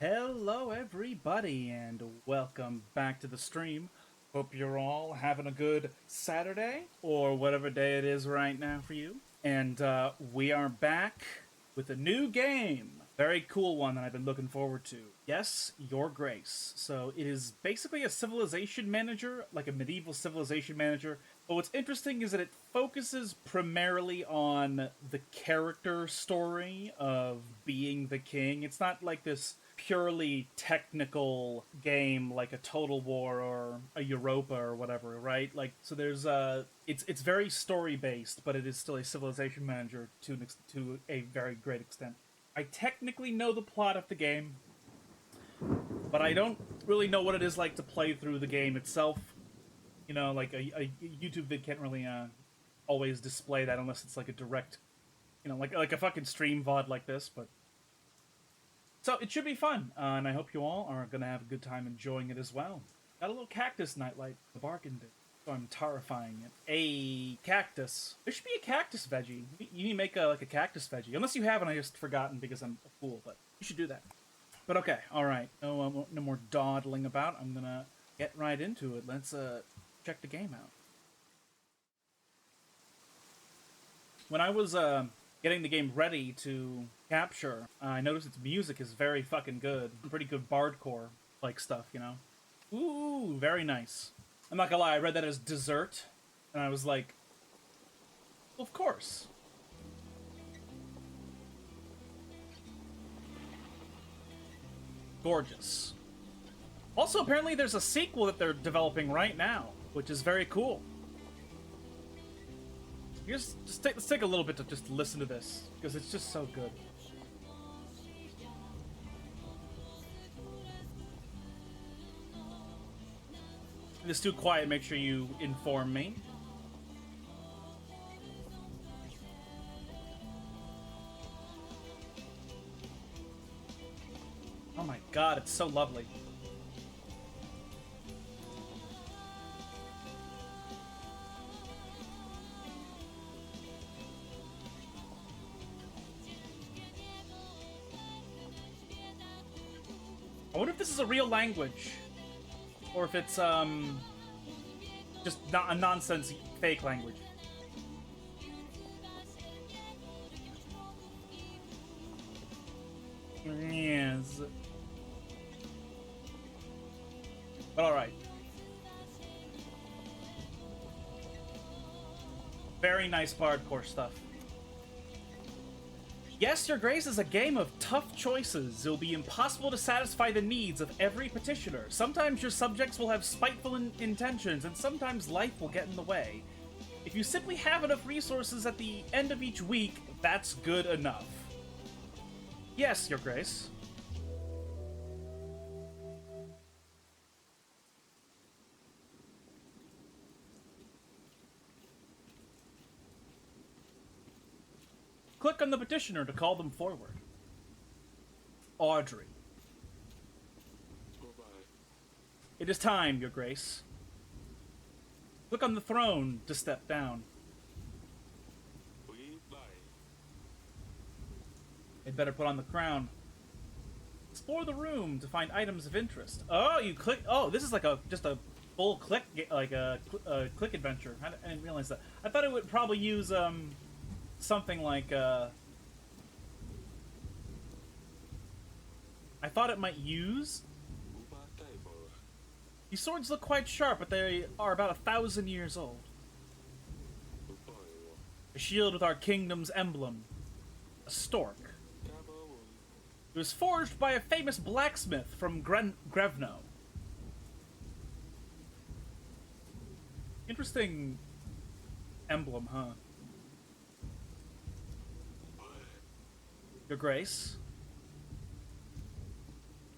Hello, everybody, and welcome back to the stream. Hope you're all having a good Saturday or whatever day it is right now for you. And we are back with a new game. Very cool one that I've been looking forward to. Yes, Your Grace. So it is basically a civilization manager, like a medieval civilization manager. But what's interesting is that it focuses primarily on the character story of being the king. It's not like this purely technical game like a Total War or a Europa or whatever, right? Like, so there's it's very story based, but it is still a civilization manager to a very great extent. I technically know the plot of the game, but I don't really know what it is like to play through the game itself. You know, like a YouTube vid can't really always display that unless it's like a direct, like a fucking stream VOD like this, but so it should be fun, and I hope you all are going to have a good time enjoying it as well. Got a little cactus nightlight, the bargain bin, so I'm terrifying it. A cactus. There should be a cactus veggie. You need to make like a cactus veggie. Unless you haven't, I just forgotten because I'm a fool, but you should do that. But okay, alright. No more dawdling about. I'm going to get right into it. Let's check the game out. When I was getting the game ready to capture, I noticed its music is very fucking good. Pretty good bardcore like stuff, you know? Ooh, very nice. I'm not gonna lie, I read that as dessert, and I was like, well, of course. Gorgeous. Also, apparently there's a sequel that they're developing right now, which is very cool. Let's take a little bit to just listen to this, because it's just so good. If it's too quiet, make sure you inform me. Oh my god, it's so lovely. I wonder if this is a real language, or if it's just not a nonsense fake language. Yes, but all right. Very nice bardcore stuff. Yes, Your Grace is a game of tough choices. It'll be impossible to satisfy the needs of every petitioner. Sometimes your subjects will have spiteful intentions, and sometimes life will get in the way. If you simply have enough resources at the end of each week, that's good enough. Yes, Your Grace. Click on the petitioner to call them forward. Audrey. It is time, Your Grace. Click on the throne to step down. They'd better put on the crown. Explore the room to find items of interest. Oh, you click. Oh, this is like just a full click, like a click adventure. I didn't realize that. I thought it would probably use something like I thought it might use. These swords look quite sharp, but they are about 1,000 years old. A shield with our kingdom's emblem. A stork. It was forged by a famous blacksmith from Grevno. Interesting emblem, huh? Your Grace.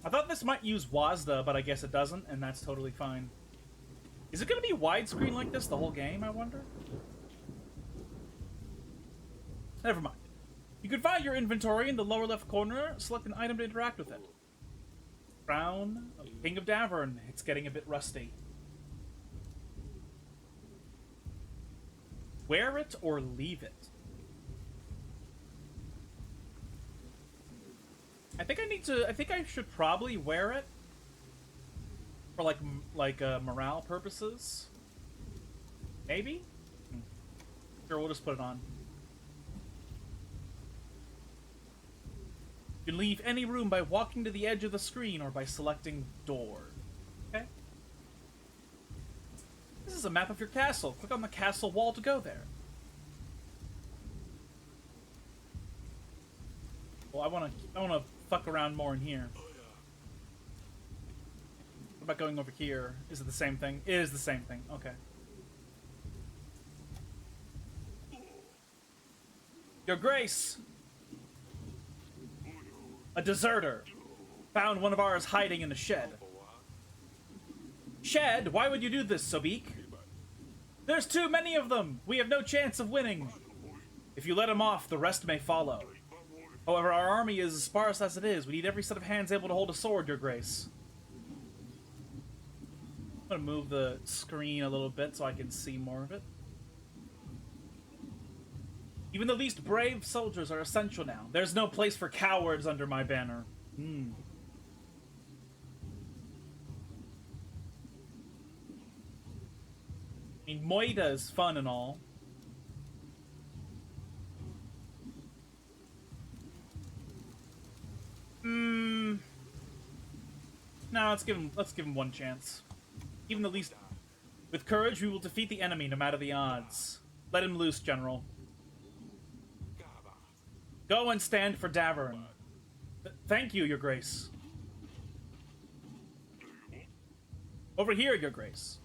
I thought this might use WASD, but I guess it doesn't, and that's totally fine. Is it going to be widescreen like this the whole game, I wonder? Never mind. You can find your inventory in the lower left corner. Select an item to interact with it. Crown of King of Davern. It's getting a bit rusty. Wear it or leave it. I think I need to. I think I should probably wear it for morale purposes. Maybe. Sure, we'll just put it on. You can leave any room by walking to the edge of the screen or by selecting door. Okay. This is a map of your castle. Click on the castle wall to go there. Well, I wanna fuck around more in here. What about going over here? Is it the same thing? It is the same thing. Okay. Your Grace! A deserter. Found one of ours hiding in a shed. Shed? Why would you do this, Sobik? There's too many of them! We have no chance of winning! If you let him off, the rest may follow. However, our army is as sparse as it is. We need every set of hands able to hold a sword, Your Grace. I'm gonna move the screen a little bit so I can see more of it. Even the least brave soldiers are essential now. There's no place for cowards under my banner. I mean, Moida is fun and all. No, let's give him one chance. Even the least... With courage, we will defeat the enemy no matter the odds. Let him loose, General. Go and stand for Davern. Thank you, Your Grace. Over here, Your Grace.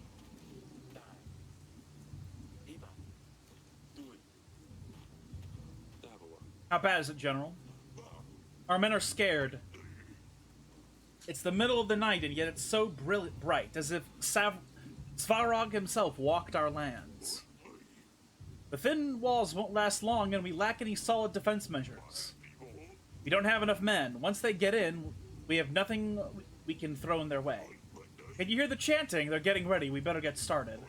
How bad is it, General? Our men are scared. It's the middle of the night, and yet it's so bright, as if Svarog himself walked our lands. The thin walls won't last long, and we lack any solid defense measures. We don't have enough men. Once they get in, we have nothing we can throw in their way. Can you hear the chanting? They're getting ready. We better get started.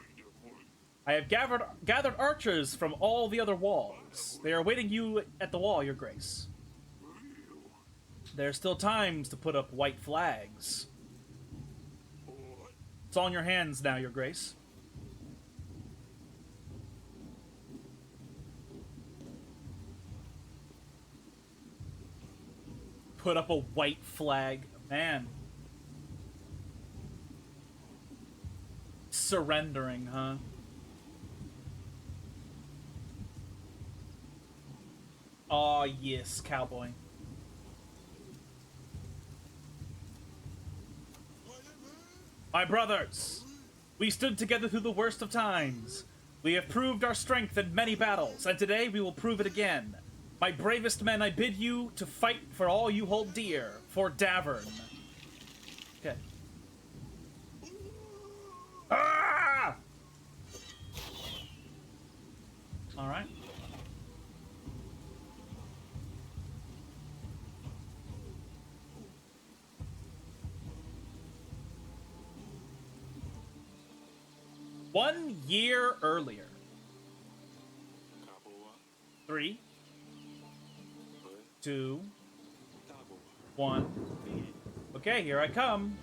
I have gathered archers from all the other walls. They are waiting you at the wall, Your Grace. There's still times to put up white flags. It's all in your hands now, Your Grace. Put up a white flag. Man. Surrendering, huh? Aw, yes, cowboy. My brothers, we stood together through the worst of times. We have proved our strength in many battles, and today we will prove it again. My bravest men, I bid you to fight for all you hold dear, for Davern. Okay. Ah! All right. One year earlier. 3, 2, 1. Okay, here I come.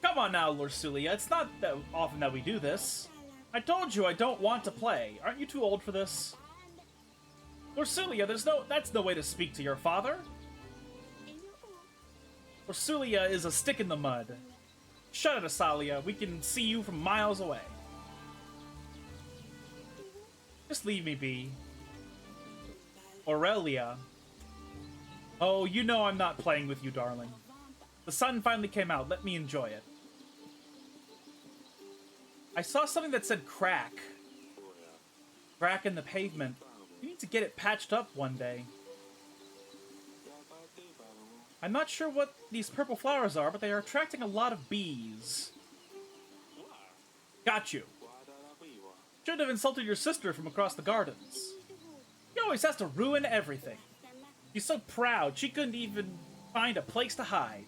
Come on now, Lorsulia. It's not that often that we do this. I told you I don't want to play. Aren't you too old for this? Lorsulia, that's no way to speak to your father. Lorsulia is a stick in the mud. Shut it, Asalia. We can see you from miles away. Just leave me be. Aurelia. Oh, you know I'm not playing with you, darling. The sun finally came out. Let me enjoy it. I saw something that said crack. Crack in the pavement. We need to get it patched up one day. I'm not sure what these purple flowers are, but they are attracting a lot of bees. Got you. Shouldn't have insulted your sister from across the gardens. She always has to ruin everything. She's so proud, she couldn't even find a place to hide.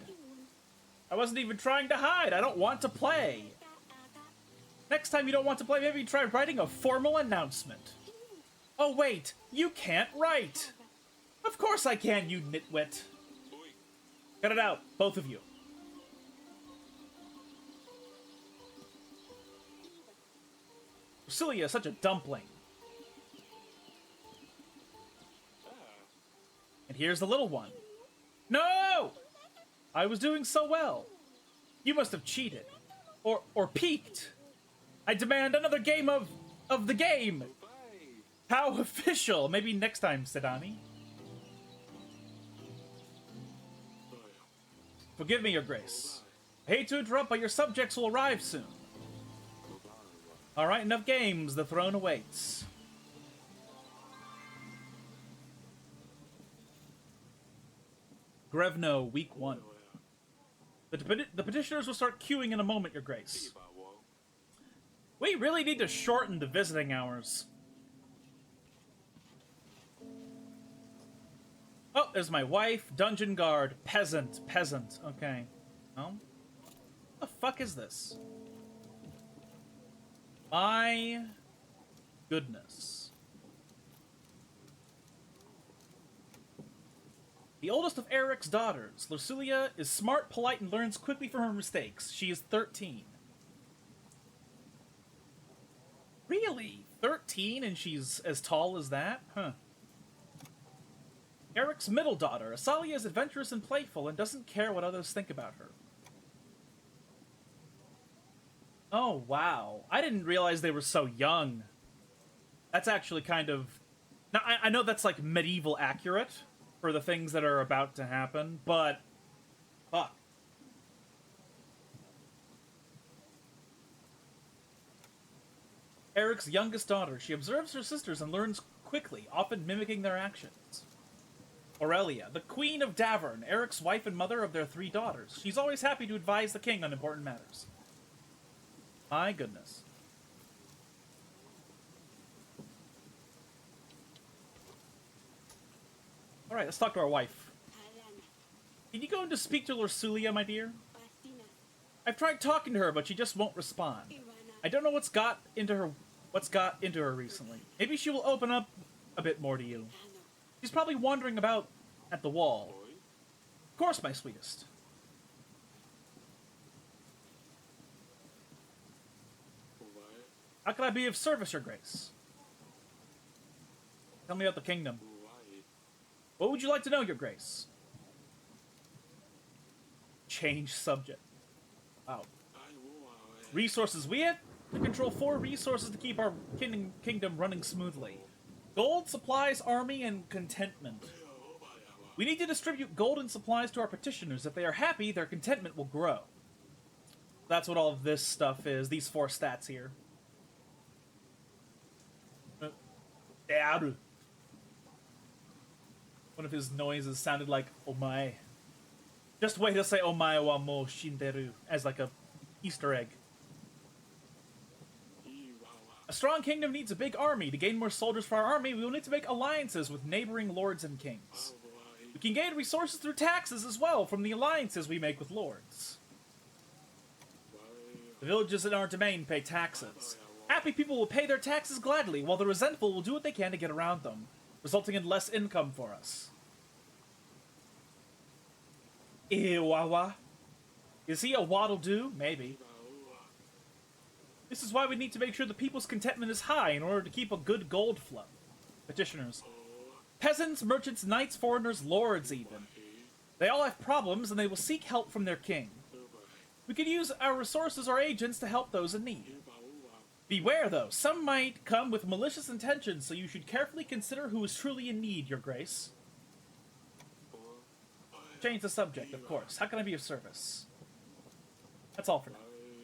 I wasn't even trying to hide. I don't want to play. Next time you don't want to play, maybe try writing a formal announcement. Oh wait, you can't write. Of course I can, you nitwit. Cut it out, both of you. Cilia is such a dumpling. And here's the little one. No! I was doing so well. You must have cheated. Or peeked. I demand another game of the game. How official. Maybe next time, Sedani. Forgive me, Your Grace. I hate to interrupt, but your subjects will arrive soon. Alright, enough games. The throne awaits. Grevno, week 1. The petitioners will start queuing in a moment, Your Grace. We really need to shorten the visiting hours. Oh, there's my wife, dungeon guard, peasant. Okay. Oh? What the fuck is this? My goodness. The oldest of Eric's daughters, Lucilia, is smart, polite, and learns quickly from her mistakes. She is 13. Really? 13 and she's as tall as that? Huh. Eric's middle daughter, Asalia, is adventurous and playful and doesn't care what others think about her. Oh, wow. I didn't realize they were so young. That's actually kind of... Now, I know that's, like, medieval accurate for the things that are about to happen, but... Fuck. Eric's youngest daughter. She observes her sisters and learns quickly, often mimicking their actions. Aurelia, the Queen of Davern, Eric's wife and mother of their 3 daughters. She's always happy to advise the king on important matters. My goodness. Alright, let's talk to our wife. Can you go in to speak to Lursulia, my dear? I've tried talking to her, but she just won't respond. I don't know what's got into her recently. Maybe she will open up a bit more to you. She's probably wandering about at the wall. Of course, my sweetest. How can I be of service, Your Grace? Tell me about the kingdom. What would you like to know, Your Grace? Change subject. Wow. Resources. We have to control 4 resources to keep our kingdom running smoothly. Gold, supplies, army, and contentment. We need to distribute gold and supplies to our petitioners. If they are happy, their contentment will grow. That's what all of this stuff is, these 4 stats here. One of his noises sounded like "omae." Just wait to say "omae wa mo shinderu" as like a Easter egg. A strong kingdom needs a big army. To gain more soldiers for our army, we will need to make alliances with neighboring lords and kings. We can gain resources through taxes as well from the alliances we make with lords. The villages in our domain pay taxes. Happy people will pay their taxes gladly, while the resentful will do what they can to get around them, resulting in less income for us. Iwawa? Is he a waddle-doo? Maybe. This is why we need to make sure the people's contentment is high in order to keep a good gold flow. Petitioners. Peasants, merchants, knights, foreigners, lords even. They all have problems and they will seek help from their king. We could use our resources or agents to help those in need. Beware, though. Some might come with malicious intentions, so you should carefully consider who is truly in need, Your Grace. Change the subject, of course. How can I be of service? That's all for now.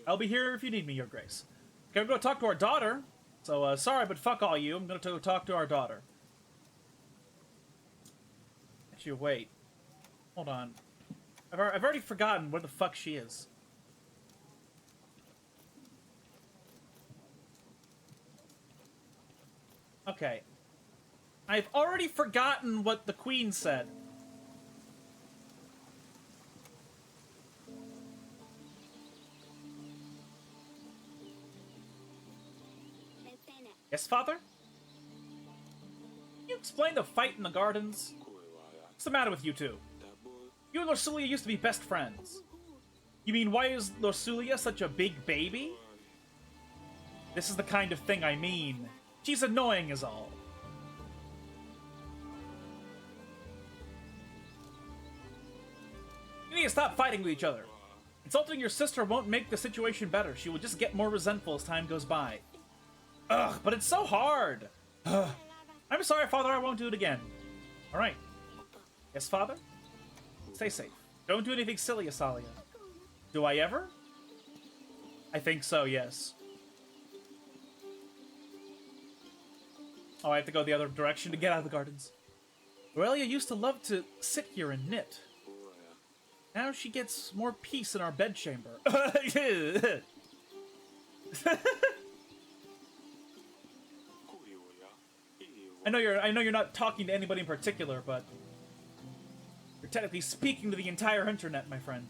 I'll be here if you need me, Your Grace. Okay, I'm going to talk to our daughter. So, sorry, but fuck all you. I'm going to go talk to our daughter. Actually, wait. Hold on. I've already forgotten where the fuck she is. Okay. I've already forgotten what the queen said. Yes, father? Can you explain the fight in the gardens? What's the matter with you two? You and Lorsulia used to be best friends. You mean, why is Lorsulia such a big baby? This is the kind of thing I mean. She's annoying is all. You need to stop fighting with each other. Insulting your sister won't make the situation better. She will just get more resentful as time goes by. Ugh, but it's so hard. Ugh. I'm sorry, Father, I won't do it again. Alright. Yes, Father? Stay safe. Don't do anything silly, Asalia. Do I ever? I think so, yes. Oh, I have to go the other direction to get out of the gardens. Aurelia used to love to sit here and knit. Now she gets more peace in our bedchamber. I know you're not talking to anybody in particular, but you're technically speaking to the entire internet, my friend.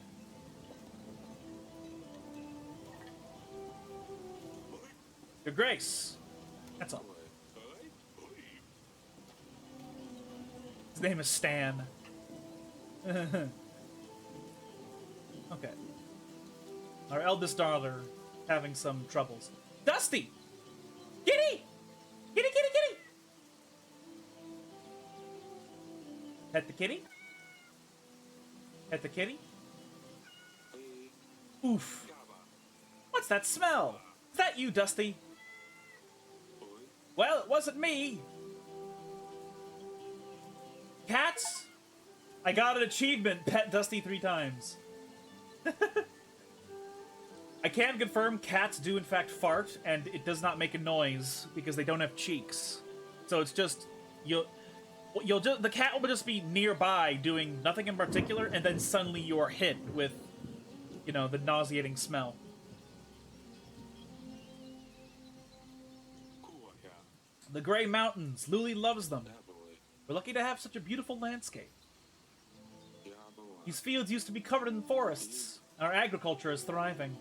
Your Grace. That's all. His name is Stan. Okay. Our eldest daughter having some troubles. Dusty! Kitty! Kitty, kitty, kitty! Pet the kitty? Pet the kitty? Oof. What's that smell? Is that you, Dusty? Well, it wasn't me. Cats? I got an achievement. Pet Dusty 3 times. I can confirm cats do in fact fart, and it does not make a noise because they don't have cheeks. So it's just the cat will just be nearby doing nothing in particular, and then suddenly you are hit with, you know, the nauseating smell. The Grey Mountains. Luli loves them. We're lucky to have such a beautiful landscape. These fields used to be covered in forests. Our agriculture is thriving.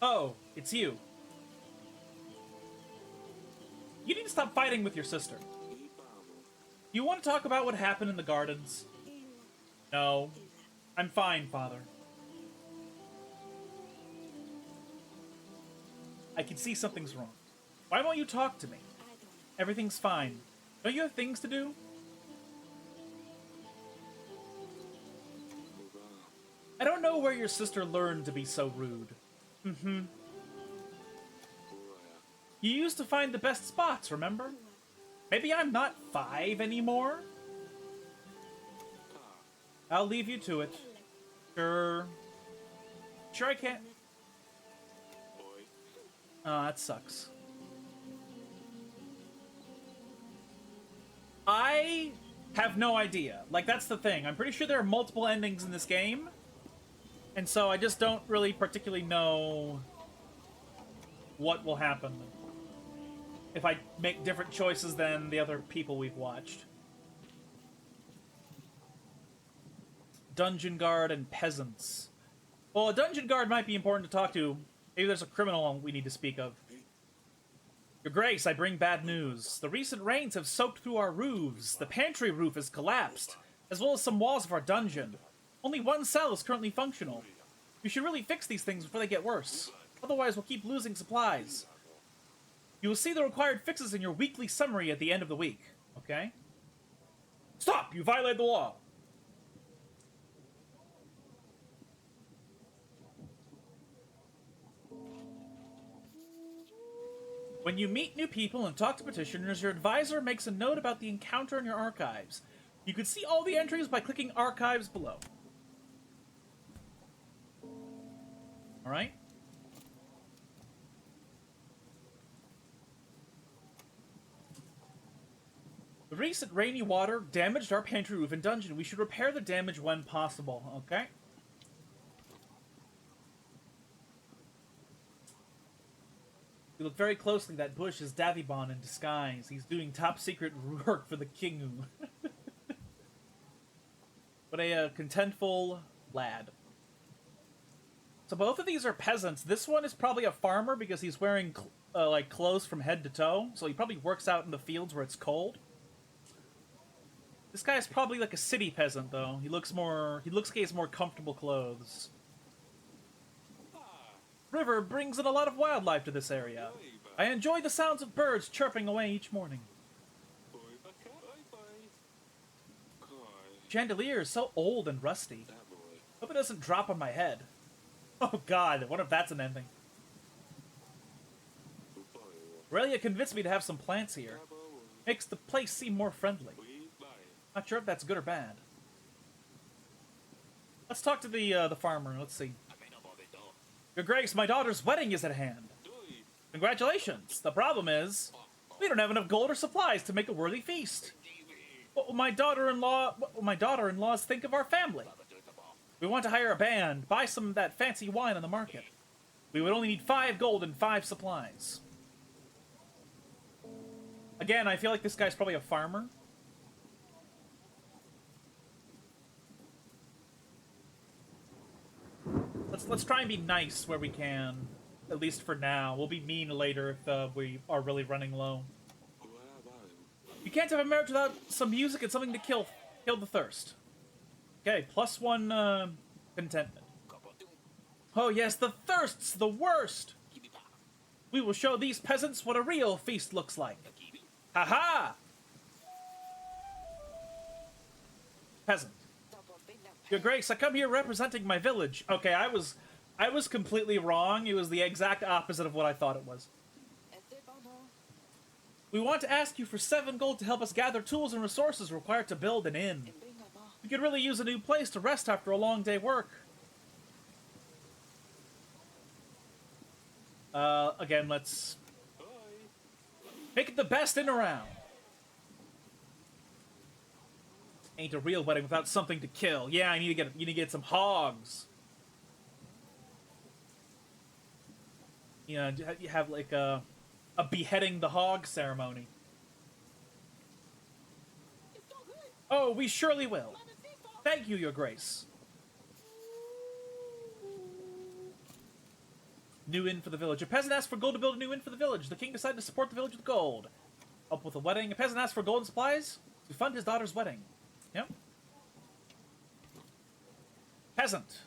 Oh, it's you. You need to stop fighting with your sister. You want to talk about what happened in the gardens? No. I'm fine, Father. I can see something's wrong. Why won't you talk to me? Everything's fine. Don't you have things to do? I don't know where your sister learned to be so rude. Mm-hmm. You used to find the best spots, remember? Maybe I'm not 5 anymore? I'll leave you to it. Sure. Sure I can't. Oh, that sucks. I have no idea. Like, that's the thing. I'm pretty sure there are multiple endings in this game. And so I just don't really particularly know what will happen if I make different choices than the other people we've watched. Dungeon guard and peasants. Well, a dungeon guard might be important to talk to. Maybe there's a criminal we need to speak of. Your Grace, I bring bad news. The recent rains have soaked through our roofs. The pantry roof has collapsed, as well as some walls of our dungeon. Only one cell is currently functional. We should really fix these things before they get worse. Otherwise, we'll keep losing supplies. You will see the required fixes in your weekly summary at the end of the week. Okay? Stop! You violated the law! When you meet new people and talk to petitioners, your advisor makes a note about the encounter in your archives. You can see all the entries by clicking Archives below. Alright? The recent rainy water damaged our pantry roof and dungeon. We should repair the damage when possible, okay? You look very closely, that bush is Davibon in disguise. He's doing top secret work for the Kingu. What a contentful lad. So both of these are peasants. This one is probably a farmer because he's wearing like clothes from head to toe, so he probably works out in the fields where it's cold. This guy's probably like a city peasant, though. He looks like he has more comfortable clothes. River brings in a lot of wildlife to this area. I enjoy the sounds of birds chirping away each morning. Chandelier is so old and rusty. Hope it doesn't drop on my head. Oh god, what if that's an ending? Aurelia convinced me to have some plants here. Makes the place seem more friendly. Not sure if that's good or bad. Let's talk to the farmer. Let's see. Your Grace, my daughter's wedding is at hand. Congratulations. The problem is, we don't have enough gold or supplies to make a worthy feast. What will my daughter-in-laws think of our family? We want to hire a band, buy some of that fancy wine on the market. We would only need 5 gold and 5 supplies. Again, I feel like this guy's probably a farmer. Let's try and be nice where we can, at least for now. We'll be mean later if we are really running low. You can't have a marriage without some music and something to kill the thirst. Okay, +1 contentment. Oh yes, the thirst's the worst! We will show these peasants what a real feast looks like. Ha-ha! Peasant. Your Grace, I come here representing my village. Okay, I was completely wrong. It was the exact opposite of what I thought it was. We want to ask you for 7 gold to help us gather tools and resources required to build an inn. We could really use a new place to rest after a long day work. Again, let's make it the best inn around. Ain't a real wedding without something to kill. Yeah, you need to get some hogs. You know, you have like a beheading the hog ceremony. Oh, we surely will. Thank you, Your Grace. New inn for the village. A peasant asked for gold to build a new inn for the village. The king decided to support the village with gold. Help with the wedding. A peasant asked for gold and supplies to fund his daughter's wedding. Yep. Peasant.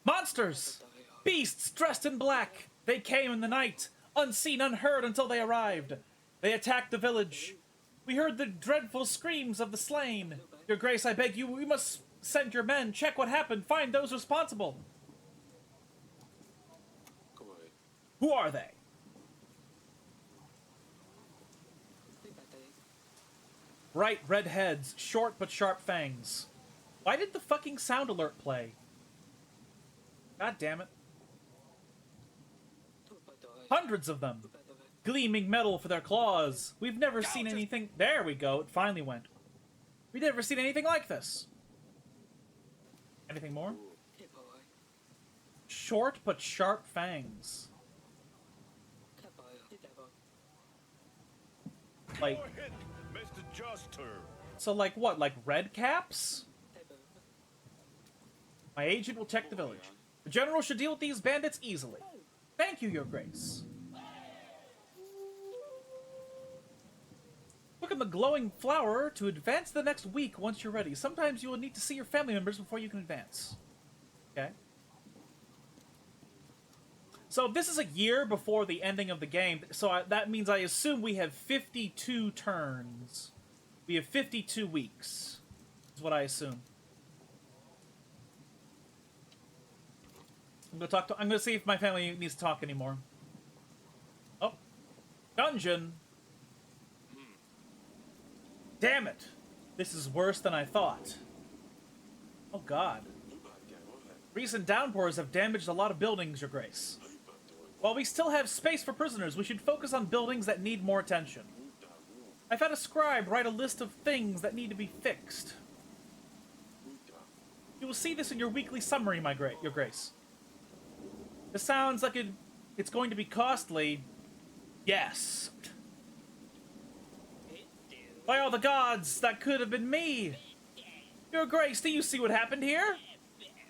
Monsters! Beasts dressed in black. They came in the night, unseen, unheard until they arrived. They attacked the village. We heard the dreadful screams of the slain. Your Grace, I beg you, we must send your men, check what happened, find those responsible. Who are they? Bright red heads, short but sharp fangs. Why did the fucking sound alert play? God damn it. Hundreds of them. Gleaming metal for their claws. We've never seen anything... There we go, it finally went. We've never seen anything like this. Anything more? Short but sharp fangs. Like... So like what? Like red caps? My agent will check the village. The general should deal with these bandits easily. Thank you, Your Grace. Look at the glowing flower to advance the next week once you're ready. Sometimes you will need to see your family members before you can advance. Okay. So this is a year before the ending of the game, so that means I assume we have 52 turns. We have 52 weeks, is what I assume. I'm gonna see if my family needs to talk anymore. Oh. Dungeon! Damn it! This is worse than I thought. Oh god. Recent downpours have damaged a lot of buildings, Your Grace. While we still have space for prisoners, we should focus on buildings that need more attention. I've had a scribe write a list of things that need to be fixed. You will see this in your weekly summary, Your Grace. This sounds like it's going to be costly. Yes. By all the gods, that could have been me. Your Grace, do you see what happened here?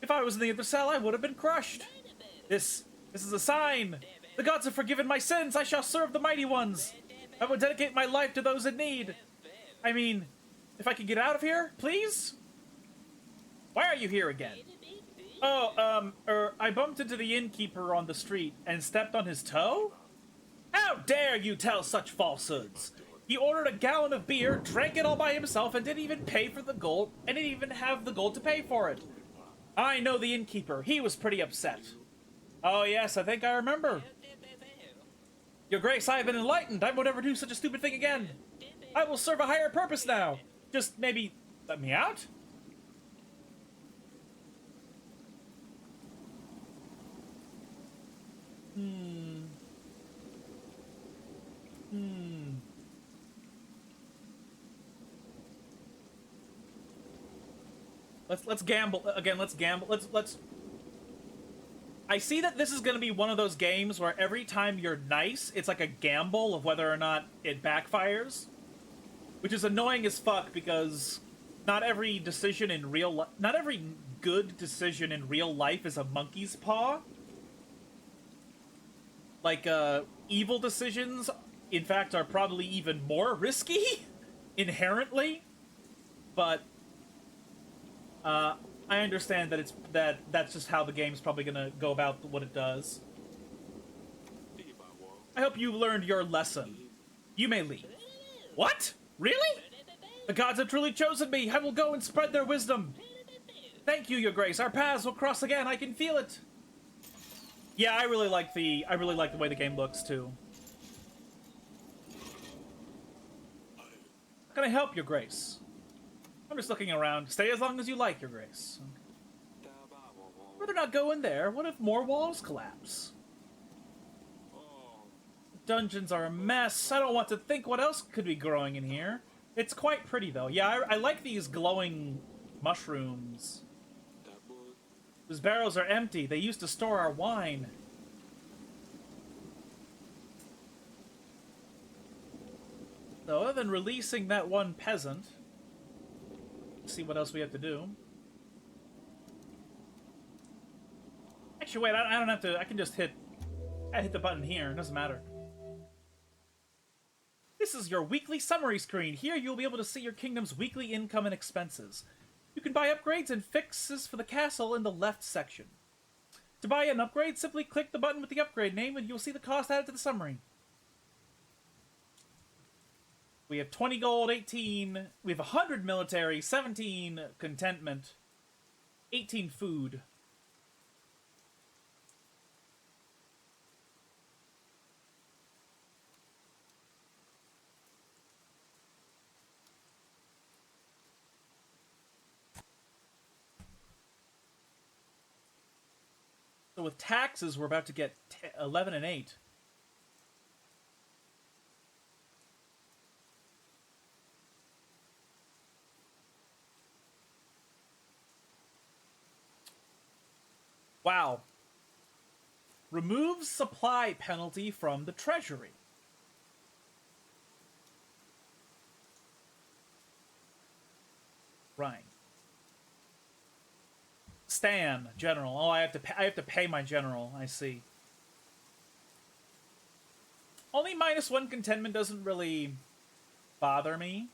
If I was in the other cell, I would have been crushed. This is a sign. The gods have forgiven my sins. I shall serve the mighty ones. I will dedicate my life to those in need. I mean, if I could get out of here, please? Why are you here again? Oh, I bumped into the innkeeper on the street and stepped on his toe? How dare you tell such falsehoods? He ordered a gallon of beer, drank it all by himself, and didn't even pay for the gold, and didn't even have the gold to pay for it. I know the innkeeper. He was pretty upset. Oh yes, I think I remember. Your Grace, I have been enlightened. I won't ever do such a stupid thing again. I will serve a higher purpose now. Just maybe let me out? Let's gamble again. Let's gamble. Let's. I see that this is going to be one of those games where every time you're nice, it's like a gamble of whether or not it backfires, which is annoying as fuck because not every decision in not every good decision in real life is a monkey's paw. Like, evil decisions, in fact, are probably even more risky, inherently. But, I understand that that's just how the game's probably gonna go about what it does. I hope you learned your lesson. You may leave. What? Really? The gods have truly chosen me. I will go and spread their wisdom. Thank you, Your Grace. Our paths will cross again. I can feel it. Yeah, I really like the way the game looks too. How can I help, Your Grace? I'm just looking around. Stay as long as you like, Your Grace. Rather not go in there. What if more walls collapse? Dungeons are a mess. I don't want to think what else could be growing in here. It's quite pretty, though. Yeah, I like these glowing mushrooms. Those barrels are empty. They used to store our wine. So, other than releasing that one peasant, let's see what else we have to do. Actually, wait, I don't have to. I can just hit the button here. It doesn't matter. This is your weekly summary screen. Here you'll be able to see your kingdom's weekly income and expenses. You can buy upgrades and fixes for the castle in the left section. To buy an upgrade, simply click the button with the upgrade name and you'll see the cost added to the summary. We have 20 gold, 18... We have 100 military, 17 contentment, 18 food. So with taxes, we're about to get 11 and 8. Wow. Removes supply penalty from the treasury. Right. Stan, general. Oh, I have to pay my general. I see. Only -1 contentment doesn't really bother me.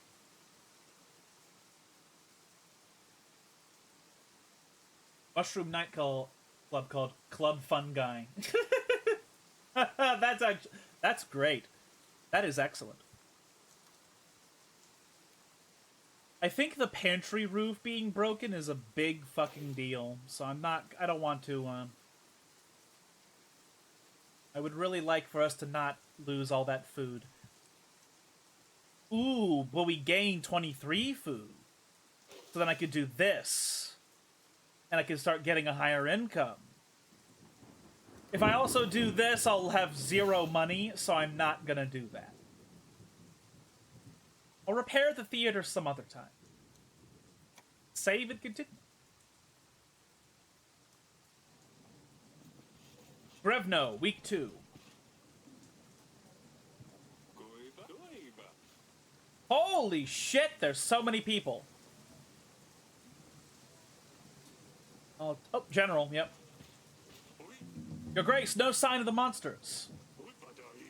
Mushroom Night Club called Club Fun Guy. That's great. That is excellent. I think the pantry roof being broken is a big fucking deal, so I don't want to, I would really like for us to not lose all that food. Ooh, but we gain 23 food. So then I could do this. And I can start getting a higher income. If I also do this, I'll have 0 money, so I'm not gonna do that. I'll repair the theater some other time. Save and continue. Brevno, week 2. Holy shit, there's so many people. Oh, general, yep. Your Grace, no sign of the monsters.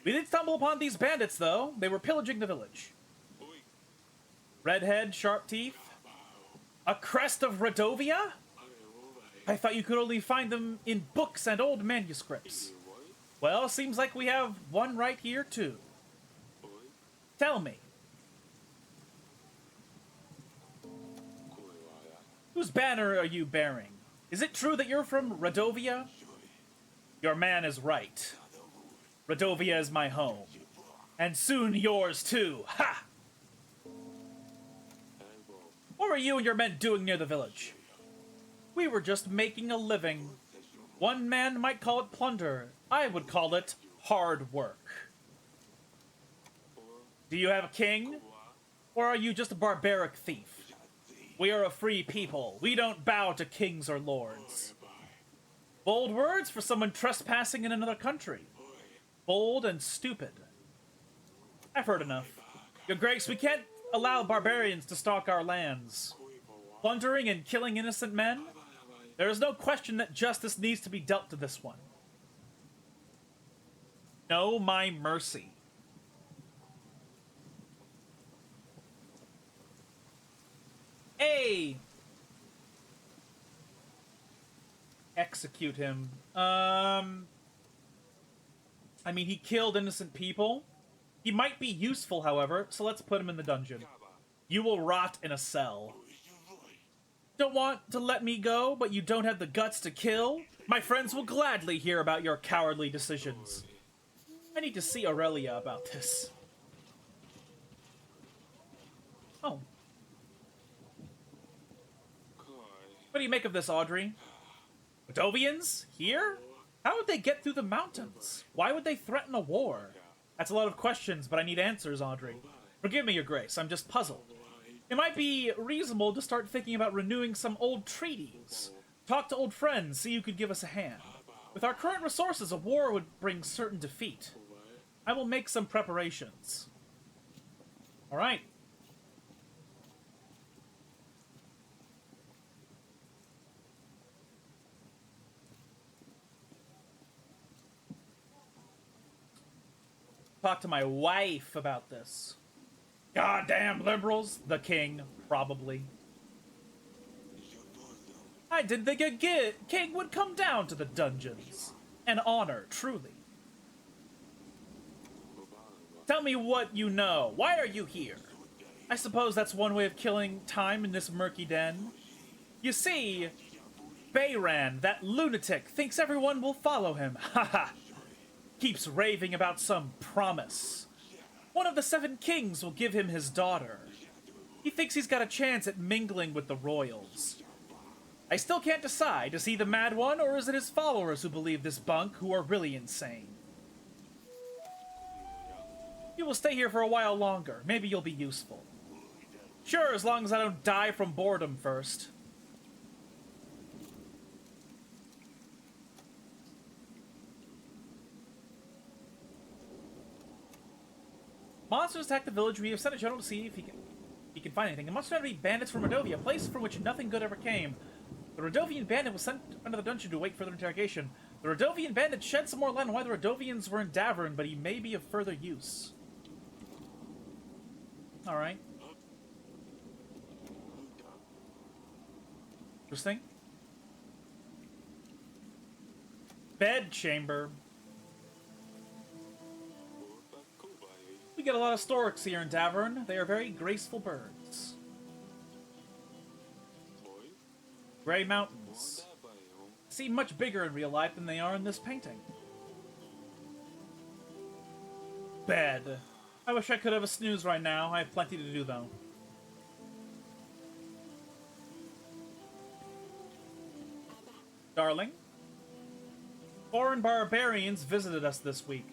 We did stumble upon these bandits, though. They were pillaging the village. Red head, sharp teeth. A crest of Radovia? I thought you could only find them in books and old manuscripts. Well, seems like we have one right here, too. Tell me. Whose banner are you bearing? Is it true that you're from Radovia? Your man is right. Radovia is my home. And soon yours, too. Ha! What were you and your men doing near the village? We were just making a living. One man might call it plunder. I would call it hard work. Do you have a king? Or are you just a barbaric thief? We are a free people. We don't bow to kings or lords. Bold words for someone trespassing in another country. Bold and stupid. I've heard enough. Your Grace, we can't allow barbarians to stalk our lands. Plundering and killing innocent men? There is no question that justice needs to be dealt to this one. Know my mercy. Hey! Execute him. I mean, he killed innocent people. He might be useful, however, so let's put him in the dungeon. You will rot in a cell. Don't want to let me go, but you don't have the guts to kill? My friends will gladly hear about your cowardly decisions. I need to see Aurelia about this. Oh. What do you make of this, Audrey? Radovians? Here? How would they get through the mountains? Why would they threaten a war? That's a lot of questions, but I need answers, Audrey. Forgive me, Your Grace, I'm just puzzled. It might be reasonable to start thinking about renewing some old treaties. Talk to old friends, see who could give us a hand. With our current resources, a war would bring certain defeat. I will make some preparations. Alright. Talk to my wife about this. Goddamn liberals. The king, probably. I didn't think a king would come down to the dungeons. An honor, truly. Tell me what you know. Why are you here? I suppose that's one way of killing time in this murky den. You see, Bayran, that lunatic, thinks everyone will follow him. Haha. Keeps raving about some promise. One of the 7 kings will give him his daughter. He thinks he's got a chance at mingling with the royals. I still can't decide. Is he the mad one, or is it his followers who believe this bunk, who are really insane? You will stay here for a while longer. Maybe you'll be useful. Sure, as long as I don't die from boredom first. Monsters attack the village. We have sent a general to see if he can find anything. It must not be bandits from Radovia, a place from which nothing good ever came. The Radovian bandit was sent under the dungeon to await further interrogation. The Radovian bandit shed some more light on why the Radovians were in Davern, but he may be of further use. Alright. Interesting. Bed chamber. We get a lot of storks here in Davern. They are very graceful birds. Grey mountains. Seem much bigger in real life than they are in this painting. Bed. I wish I could have a snooze right now. I have plenty to do, though. Darling. Foreign barbarians visited us this week.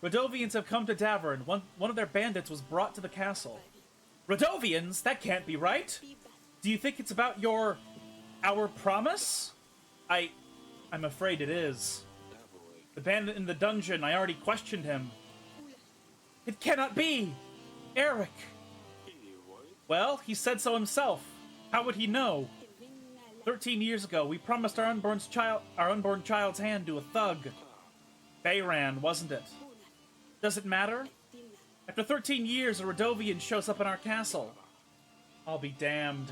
Radovians have come to Davern. One of their bandits was brought to the castle. Radovians? That can't be right. Do you think it's about our promise? I'm afraid it is. The bandit in the dungeon, I already questioned him. It cannot be! Eric! Well, he said so himself. How would he know? 13 years ago, we promised our unborn child's hand to a thug. Bayran, wasn't it? Does it matter? After 13 years, a Radovian shows up in our castle. I'll be damned.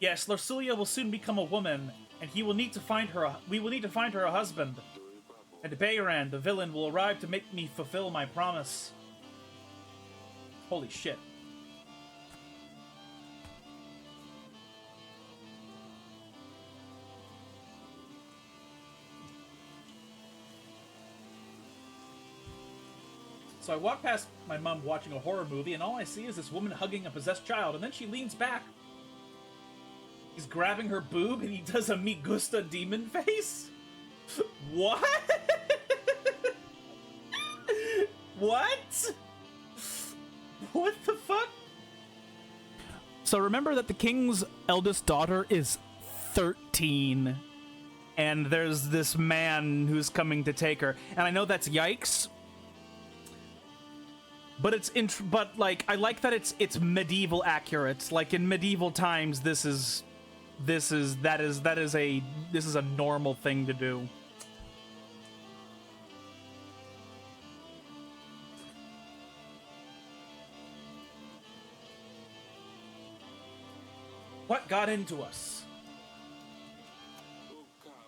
Yes, Lorsulia will soon become a woman, and we will need to find her a husband. And Bayran, the villain, will arrive to make me fulfill my promise. Holy shit. So I walk past my mom watching a horror movie, and all I see is this woman hugging a possessed child, and then she leans back. He's grabbing her boob, and he does a Me Gusta demon face? What? What? What the fuck? So remember that the king's eldest daughter is 13. And there's this man who's coming to take her. And I know that's yikes. But but like I like that it's medieval accurate. Like in medieval times this is a normal thing to do. What got into us?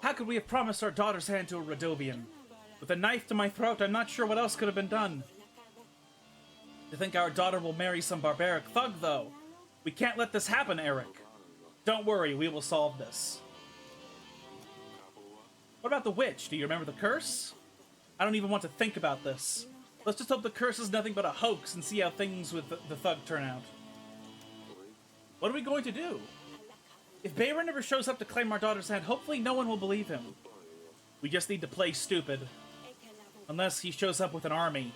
How could we have promised our daughter's hand to a Radovian? With a knife to my throat, I'm not sure what else could have been done. To think our daughter will marry some barbaric thug, though. We can't let this happen, Eric. Don't worry, we will solve this. What about the witch? Do you remember the curse? I don't even want to think about this. Let's just hope the curse is nothing but a hoax and see how things with the thug turn out. What are we going to do? If Bayron never shows up to claim our daughter's hand, hopefully no one will believe him. We just need to play stupid. Unless he shows up with an army.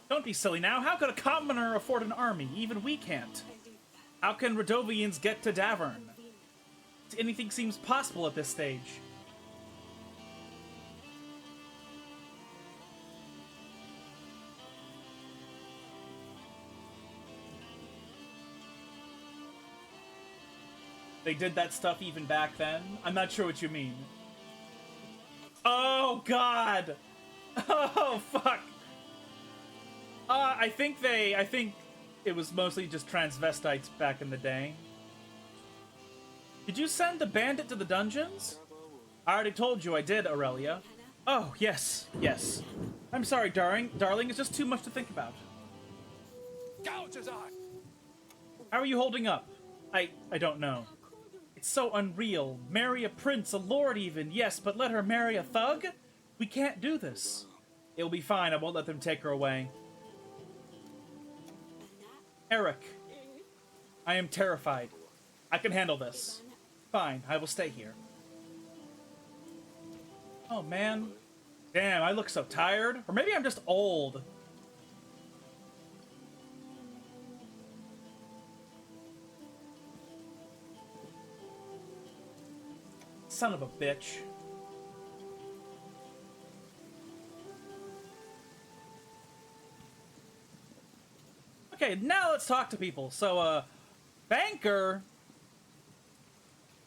Don't be silly now. How could a commoner afford an army? Even we can't. How can Radovians get to Davern? Anything seems possible at this stage. They did that stuff even back then? I'm not sure what you mean. Oh, God! Oh, fuck! I think it was mostly just transvestites back in the day. Did you send the bandit to the dungeons? I already told you I did, Aurelia. Oh, yes, yes. I'm sorry, darling. Darling, it's just too much to think about. Gouge his eye! How are you holding up? I don't know. It's so unreal. Marry a prince, a lord even, yes, but let her marry a thug? We can't do this. It'll be fine, I won't let them take her away. Eric, I am terrified. I can handle this. Fine, I will stay here. Oh, man. Damn, I look so tired. Or maybe I'm just old. Son of a bitch. Okay, now let's talk to people. So, banker.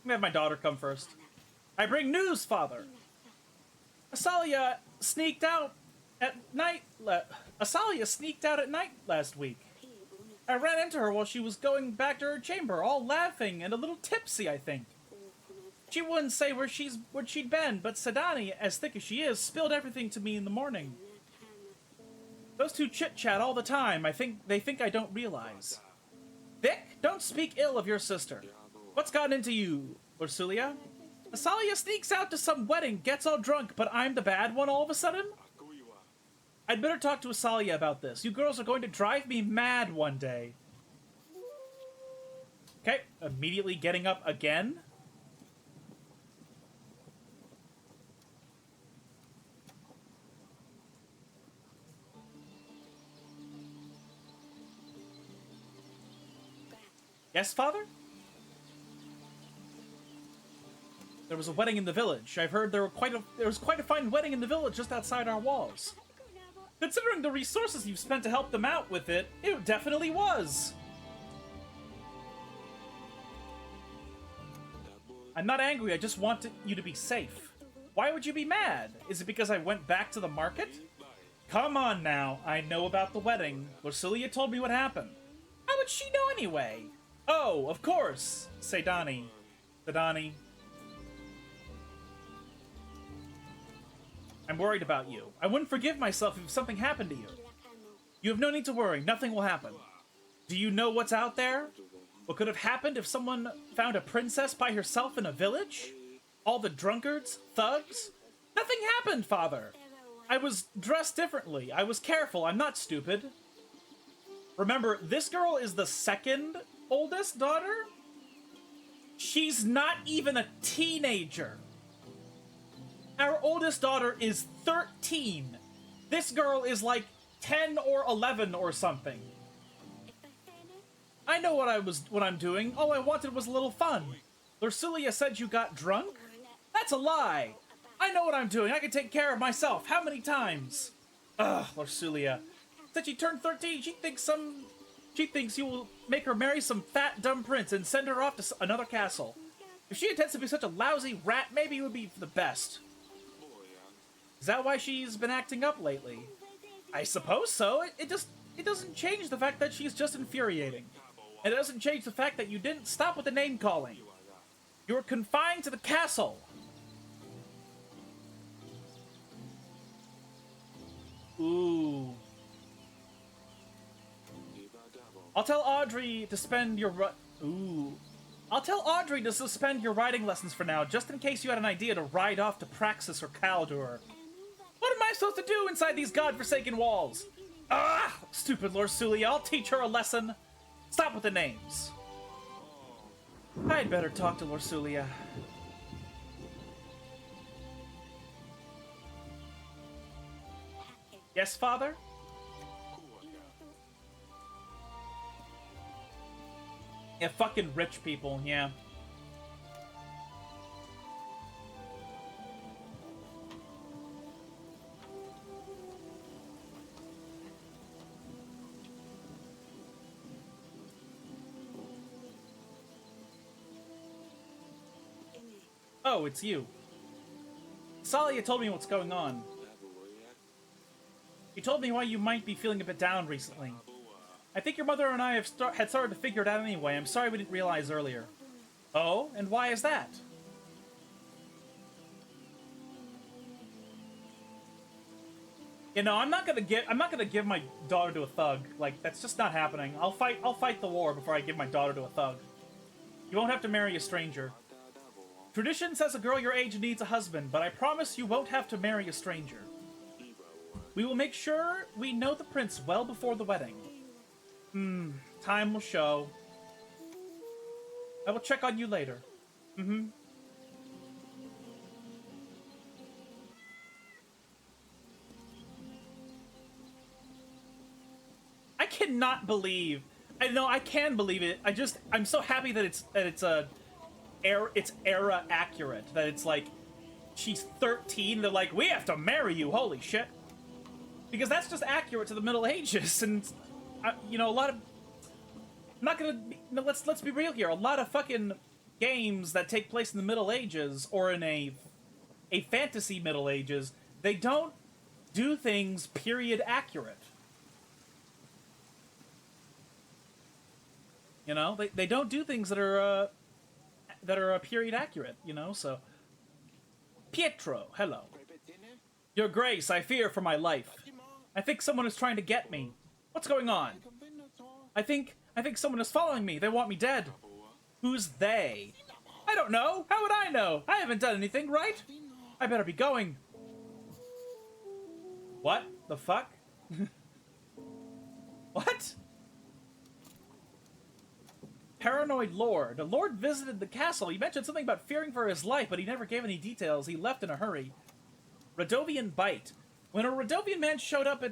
Let me have my daughter come first. I bring news, father. Asalia sneaked out at night. Asalia sneaked out at night last week. I ran into her while she was going back to her chamber, all laughing and a little tipsy, I think. She wouldn't say where she'd been, but Sedani, as thick as she is, spilled everything to me in the morning. Those two chit-chat all the time. They think I don't realize. Vic, don't speak ill of your sister. What's gotten into you, Ursulia? Asalia sneaks out to some wedding, gets all drunk, but I'm the bad one all of a sudden? I'd better talk to Asalia about this. You girls are going to drive me mad one day. Okay, immediately getting up again. Yes, father? There was a wedding in the village. I've heard there was quite a fine wedding in the village just outside our walls. Considering the resources you've spent to help them out with it, it definitely was. I'm not angry, I just want you to be safe. Why would you be mad? Is it because I went back to the market? Come on now, I know about the wedding. Lucilia told me what happened. How would she know anyway? Oh, of course, Sedani. Sedani. I'm worried about you. I wouldn't forgive myself if something happened to you. You have no need to worry, nothing will happen. Do you know what's out there? What could have happened if someone found a princess by herself in a village? All the drunkards, thugs? Nothing happened, Father. I was dressed differently. I was careful. I'm not stupid. Remember, this girl is the second oldest daughter? She's not even a teenager. Our oldest daughter is 13. This girl is like 10 or 11 or something. I know what I'm doing. All I wanted was a little fun. Lucilia said you got drunk? That's a lie. I know what I'm doing. I can take care of myself. How many times? Ugh, Lucilia. Since she turned 13, she thinks you will make her marry some fat, dumb prince and send her off to another castle. If she intends to be such a lousy rat, maybe it would be for the best. Is that why she's been acting up lately? I suppose so. It doesn't change the fact that she's just infuriating. And it doesn't change the fact that you didn't stop with the name-calling. You were confined to the castle. Ooh. I'll tell Audrey to spend your I'll tell Audrey to suspend your riding lessons for now, just in case you had an idea to ride off to Praxis or Caldur. What am I supposed to do inside these godforsaken walls? Ah! Stupid Lucilia, I'll teach her a lesson. Stop with the names. I'd better talk to Lucilia. Yes, Father? Yeah, fucking rich people, yeah. Oh, it's you. Salia told me what's going on. He told me why you might be feeling a bit down recently. I think your mother and I had started to figure it out anyway. I'm sorry we didn't realize earlier. Oh, and why is that? You know, I'm not gonna give my daughter to a thug. Like, that's just not happening. I'll fight the war before I give my daughter to a thug. You won't have to marry a stranger. Tradition says a girl your age needs a husband, but I promise you won't have to marry a stranger. We will make sure we know the prince well before the wedding. Time will show. I will check on you later. I cannot believe. I know I can believe it. I'm so happy that it's era accurate. That it's like she's 13. They're like, we have to marry you. Holy shit! Because that's just accurate to the Middle Ages, and you know, a lot of. I'm not gonna. No, let's be real here. A lot of fucking games that take place in the Middle Ages or in a fantasy Middle Ages, they don't do things period accurate. You know, they don't do things that are period accurate. You know, so Pietro, hello. Your Grace, I fear for my life. I think someone is trying to get me. What's going on? I think someone is following me. They want me dead. Who's they? I don't know. How would I know? I haven't done anything, right? I better be going. What the fuck? What? Paranoid Lord. A lord visited the castle. He mentioned something about fearing for his life, but he never gave any details. He left in a hurry. Radovian Bite. When a Radovian man showed up at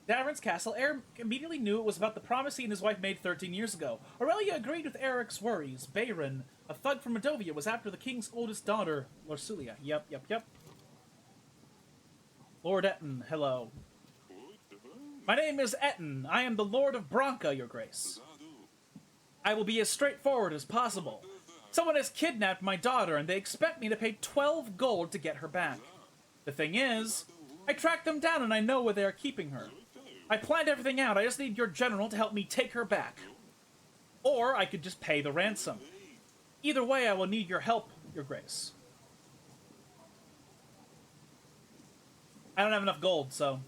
Davern's castle, Eric immediately knew it was about the promise he and his wife made 13 years ago. Aurelia agreed with Eric's worries. Bayron, a thug from Radovia, was after the king's oldest daughter, Lucilia. Yep. Lord Etten, hello. My name is Etten. I am the Lord of Branca, your grace. I will be as straightforward as possible. Someone has kidnapped my daughter, and they expect me to pay 12 gold to get her back. The thing is, I tracked them down and I know where they are keeping her. I planned everything out. I just need your general to help me take her back. Or I could just pay the ransom. Either way, I will need your help, Your Grace. I don't have enough gold, so...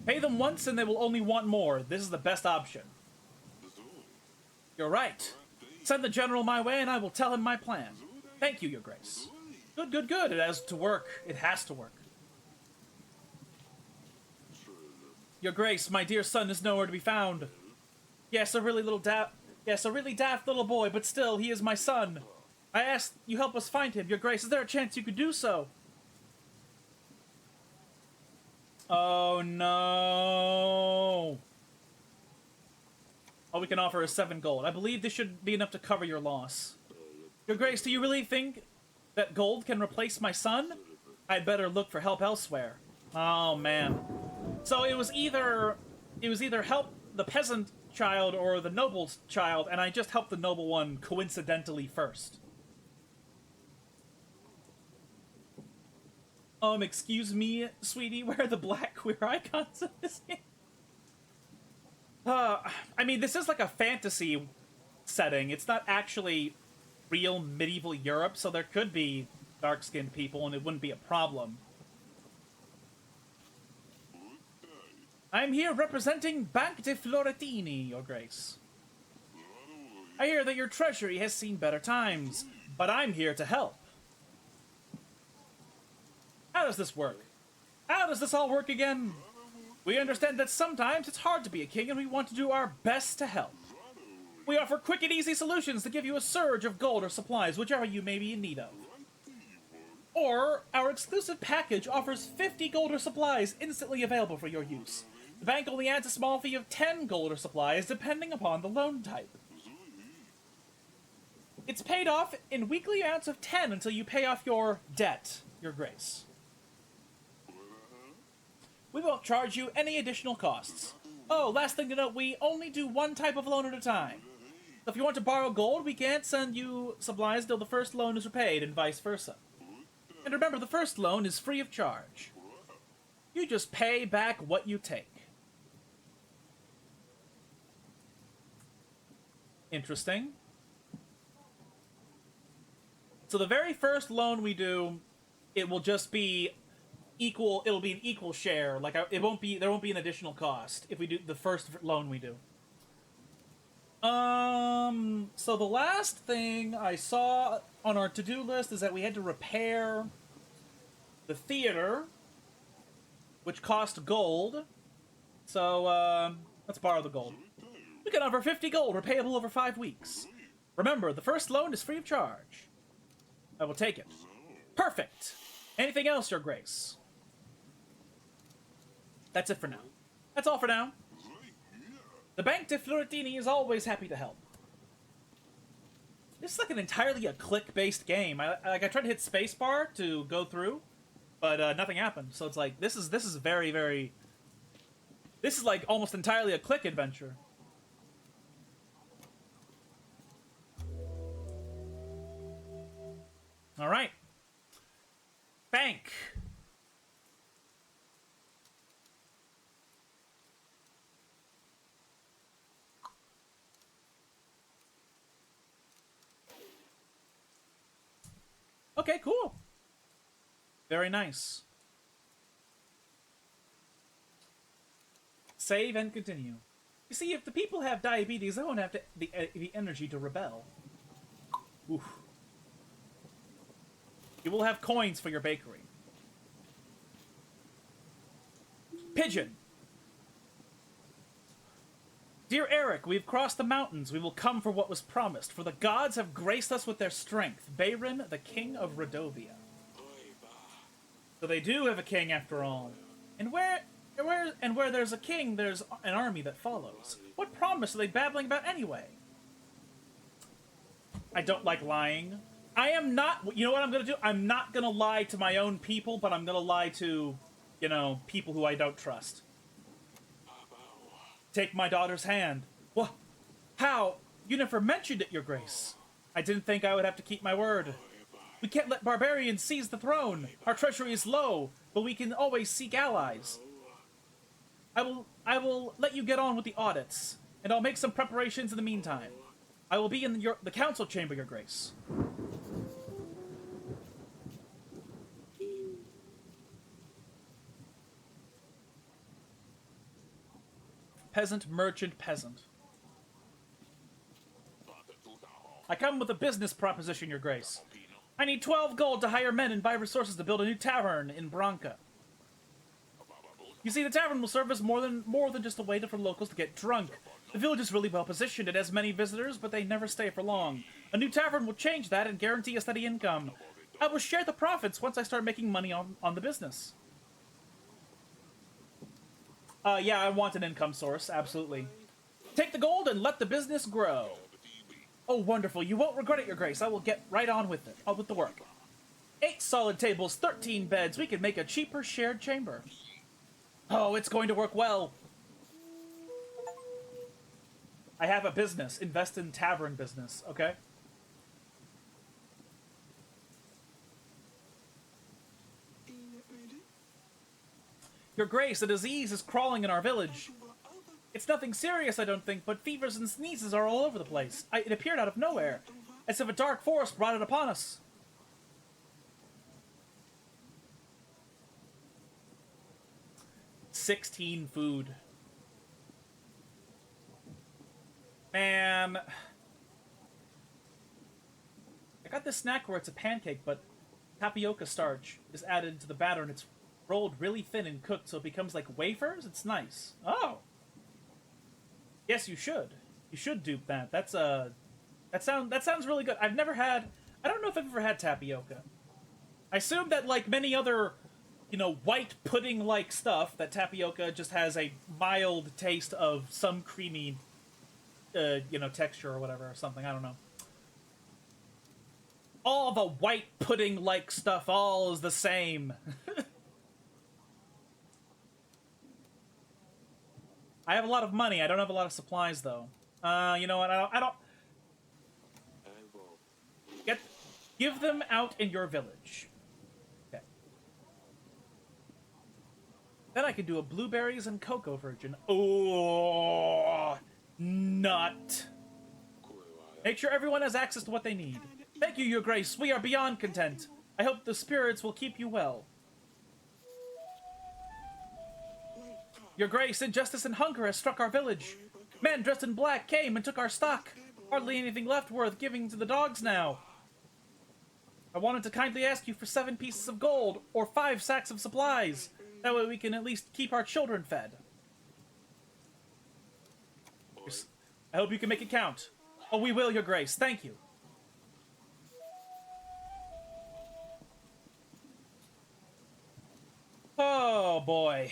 Pay them once and they will only want more. This is the best option. You're right. Send the general my way and I will tell him my plan. Thank you, Your Grace. Good, good, good. It has to work. It has to work. Your Grace, my dear son is nowhere to be found. Yes, a really daft little boy, but still, he is my son. I ask you help us find him. Your Grace, is there a chance you could do so? Oh, no. All we can offer is 7 gold. I believe this should be enough to cover your loss. Your Grace, do you really think that gold can replace my son? I'd better look for help elsewhere. Oh, man. So it was either help the peasant child or the noble's child, and I just helped the noble one coincidentally first. Excuse me, sweetie, where are the black queer icons of this game? I mean, this is like a fantasy setting. It's not actually real medieval Europe, so there could be dark-skinned people, and it wouldn't be a problem. I'm here representing Bank de Floretini, Your Grace. I hear that your treasury has seen better times, but I'm here to help. How does this work? How does this all work again? We understand that sometimes it's hard to be a king, and we want to do our best to help. We offer quick and easy solutions to give you a surge of gold or supplies, whichever you may be in need of. Or, our exclusive package offers 50 gold or supplies instantly available for your use. The bank only adds a small fee of 10 gold or supplies, depending upon the loan type. It's paid off in weekly amounts of 10 until you pay off your debt, Your Grace. We won't charge you any additional costs. Oh, last thing to note, we only do one type of loan at a time. So if you want to borrow gold, we can't send you supplies till the first loan is repaid, and vice versa. And remember, the first loan is free of charge. You just pay back what you take. Interesting. So the very first loan we do, it will just be equal. It'll be an equal share. Like it won't be. There won't be an additional cost if we do the first loan we do. So the last thing I saw on our to-do list is that we had to repair the theater, which cost gold. So let's borrow the gold. We can offer 50 gold, repayable over 5 weeks. Remember, the first loan is free of charge. I will take it. Perfect. Anything else, Your Grace? That's it for now. That's all for now. The Bank de Floretini is always happy to help. This is like entirely a click-based game. I tried to hit spacebar to go through, but nothing happened. So it's like this is very, very. This is like almost entirely a click adventure. All right. Bank. Okay, cool. Very nice. Save and continue. You see, if the people have diabetes, they won't have the energy to rebel. Oof. You will have coins for your bakery. Pigeon. Dear Eric, we have crossed the mountains. We will come for what was promised, for the gods have graced us with their strength. Bayron, the king of Rodovia. So they do have a king after all. And where there's a king, there's an army that follows. What promise are they babbling about anyway? I don't like lying. I am not... You know what I'm going to do? I'm not going to lie to my own people, but I'm going to lie to, you know, people who I don't trust. Take my daughter's hand. What? How? You never mentioned it, Your Grace. I didn't think I would have to keep my word. We can't let barbarians seize the throne. Our treasury is low, but we can always seek allies. I will let you get on with the audits, and I'll make some preparations in the meantime. I will be in the council chamber, Your Grace. Peasant, merchant, peasant. I come with a business proposition, Your Grace. I need 12 gold to hire men and buy resources to build a new tavern in Branca. You see, the tavern will serve as more than just a way for locals to get drunk. The village is really well positioned. It has many visitors, but they never stay for long. A new tavern will change that and guarantee a steady income. I will share the profits once I start making money on the business. Yeah, I want an income source, absolutely. Take the gold and let the business grow. Oh, wonderful. You won't regret it, Your Grace. I will get right on with it. With the work. 8 solid tables, 13 beds. We can make a cheaper shared chamber. Oh, it's going to work well. I have a business. Invest in tavern business, okay? Your Grace, a disease is crawling in our village. It's nothing serious, I don't think, but fevers and sneezes are all over the place. It appeared out of nowhere, as if a dark force brought it upon us. $16 food. Man. I got this snack where it's a pancake, but tapioca starch is added to the batter and it's rolled really thin and cooked so it becomes like wafers. It's nice. Oh. Yes, you should. You should dupe that. That sounds really good. I've never had... I don't know if I've ever had tapioca. I assume that, like many other, white pudding-like stuff, that tapioca just has a mild taste of some creamy, texture or whatever, or something. I don't know. All the white pudding-like stuff all is the same. I have a lot of money. I don't have a lot of supplies, though. You know what? I don't... Give them out in your village. Okay. Then I can do a blueberries and cocoa virgin. Oh, nut. Make sure everyone has access to what they need. Thank you, Your Grace. We are beyond content. I hope the spirits will keep you well. Your Grace, injustice and hunger has struck our village. Men dressed in black came and took our stock. Hardly anything left worth giving to the dogs now. I wanted to kindly ask you for 7 pieces of gold, or 5 sacks of supplies. That way we can at least keep our children fed. I hope you can make it count. Oh, we will, Your Grace. Thank you. Oh, boy.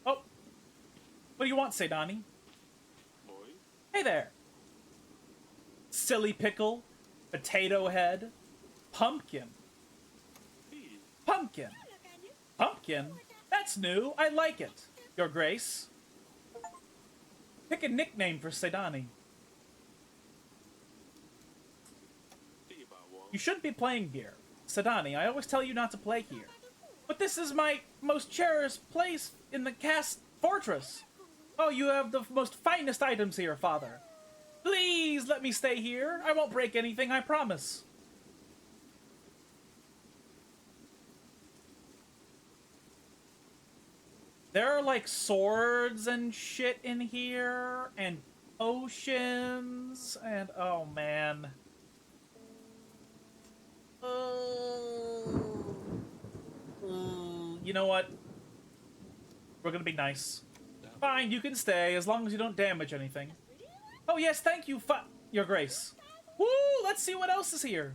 Oh. What do you want, Seidani? Hey there. Silly pickle. Potato head. Pumpkin. Pumpkin. Pumpkin? That's new. I like it. Your Grace. Pick a nickname for Seidani. You shouldn't be playing here. Seidani, I always tell you not to play here. But this is my most cherished place in the cast fortress. Oh, you have the most finest items here, Father. Please let me stay here. I won't break anything, I promise. There are, like, swords and shit in here, and potions, and oh, man. You know what? We're gonna be nice. Fine, you can stay, as long as you don't damage anything. Oh, yes, thank you, Your Grace. Woo! Let's see what else is here.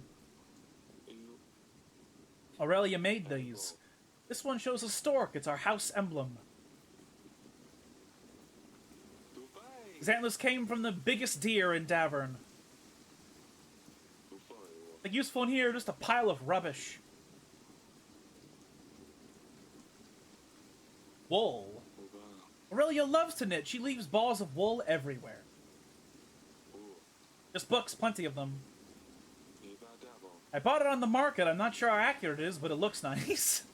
Aurelia made these. This one shows a stork. It's our house emblem. His antlers came from the biggest deer in Davern. Like, useful in here, just a pile of rubbish. Wool. Aurelia loves to knit. She leaves balls of wool everywhere. Just books, plenty of them. I bought it on the market. I'm not sure how accurate it is, but it looks nice.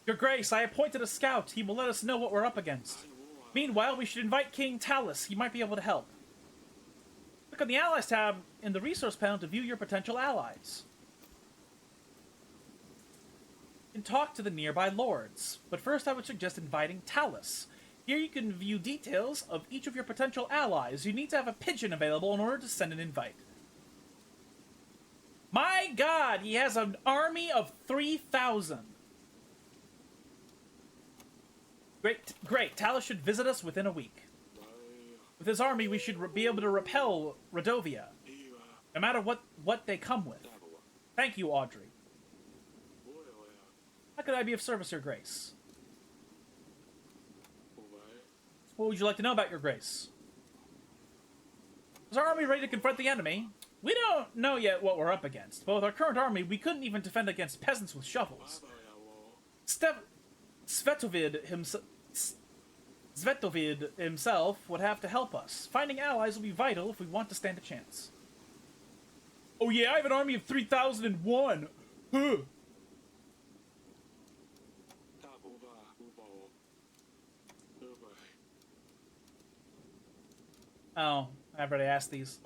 Your Grace, I appointed a scout. He will let us know what we're up against. Meanwhile, we should invite King Talus. He might be able to help. Click on the Allies tab in the resource panel to view your potential allies. You can talk to the nearby lords, but first I would suggest inviting Talus. Here you can view details of each of your potential allies. You need to have a pigeon available in order to send an invite. My god, he has an army of 3,000. Great. Talus should visit us within a week. With his army, we should be able to repel Rodovia, no matter what they come with. Thank you, Audrey. How could I be of service, Your Grace? What would you like to know about Your Grace? Is our army ready to confront the enemy? We don't know yet what we're up against, but with our current army, we couldn't even defend against peasants with shovels. Svetovid himself would have to help us. Finding allies will be vital if we want to stand a chance. Oh yeah, I have an army of 3,001! Huh. Oh, I've already asked these.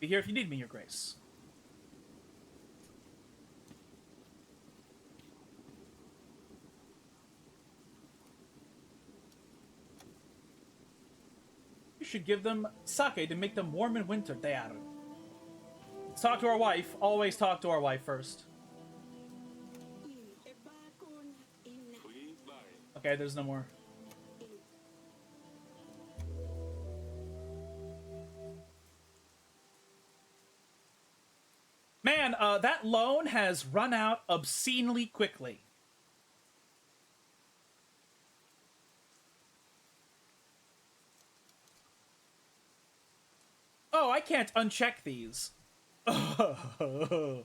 Be here if you need me, Your Grace. You should give them sake to make them warm in winter, Tearu. Let's talk to our wife. Always talk to our wife first. Okay, there's no more. Man, that loan has run out obscenely quickly. Oh, I can't uncheck these. Ooh,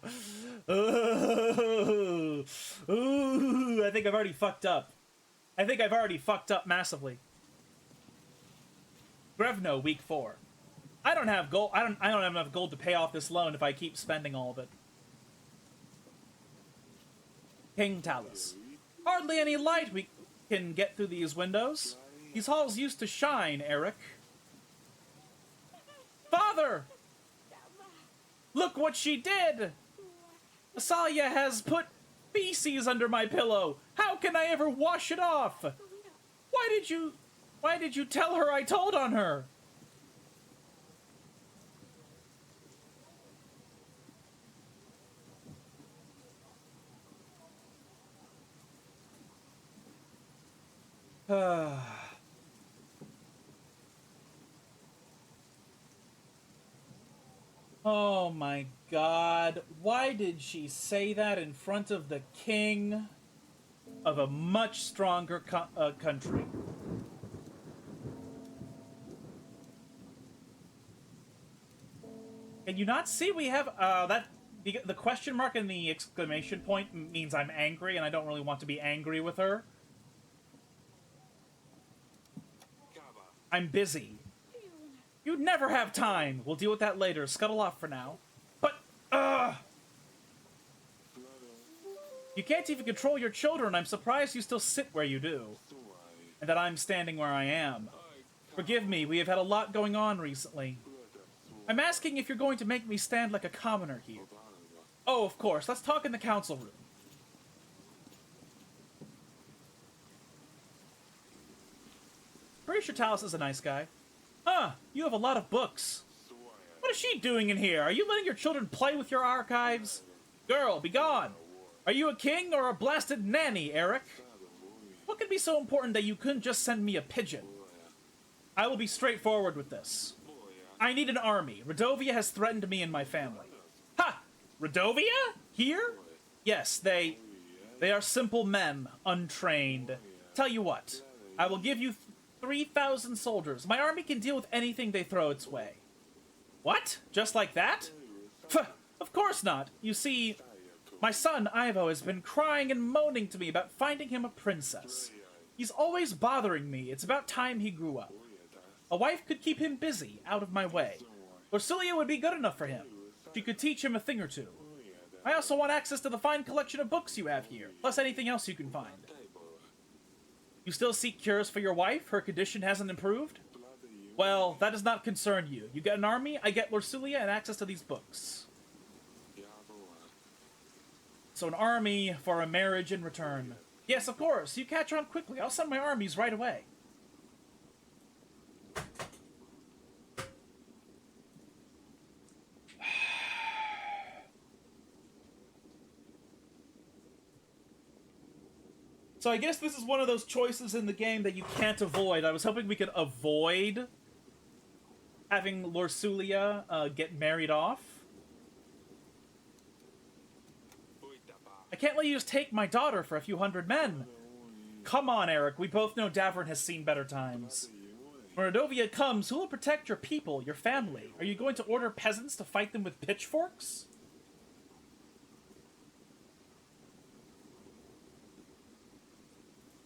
I think I've already fucked up. I think I've already fucked up massively. Grevno, week 4. I don't have gold. I don't have enough gold to pay off this loan if I keep spending all of it. King Talus. Hardly any light we can get through these windows. These halls used to shine, Eric. Father! Look what she did! Asalia has put feces under my pillow. How can I ever wash it off? Why did you tell her I told on her? Oh my god. Why did she say that in front of the king of a much stronger country? Can you not see we have the question mark and the exclamation point means I'm angry and I don't really want to be angry with her? I'm busy. You'd never have time. We'll deal with that later. Scuttle off for now. But, you can't even control your children. I'm surprised you still sit where you do. And that I'm standing where I am. Forgive me, we have had a lot going on recently. I'm asking if you're going to make me stand like a commoner here. Oh, of course. Let's talk in the council room. Pretty sure Talus is a nice guy. Huh, you have a lot of books. What is she doing in here? Are you letting your children play with your archives? Girl, be gone. Are you a king or a blasted nanny, Eric? What could be so important that you couldn't just send me a pigeon? I will be straightforward with this. I need an army. Rodovia has threatened me and my family. Ha! Rodovia? Here? Yes, they are simple men, untrained. Tell you what, I will give you 3,000 soldiers. My army can deal with anything they throw its way. What? Just like that? Pff, of course not. You see, My son, Ivo, has been crying and moaning to me about finding him a princess. He's always bothering me. It's about time he grew up. A wife could keep him busy, out of my way. Lorsilia would be good enough for him. She could teach him a thing or two. I also want access to the fine collection of books you have here, plus anything else you can find. You still seek cures for your wife? Her condition hasn't improved? Well, that does not concern you. You get an army, I get Lorsilia and access to these books. So an army for a marriage in return. Yes, of course. You catch on quickly. I'll send my armies right away. So I guess this is one of those choices in the game that you can't avoid. I was hoping we could avoid having Lorsilia get married off. I can't let you just take my daughter for a few hundred men. Come on, Eric. We both know Davern has seen better times. When Rodovia comes, who will protect your people, your family? Are you going to order peasants to fight them with pitchforks?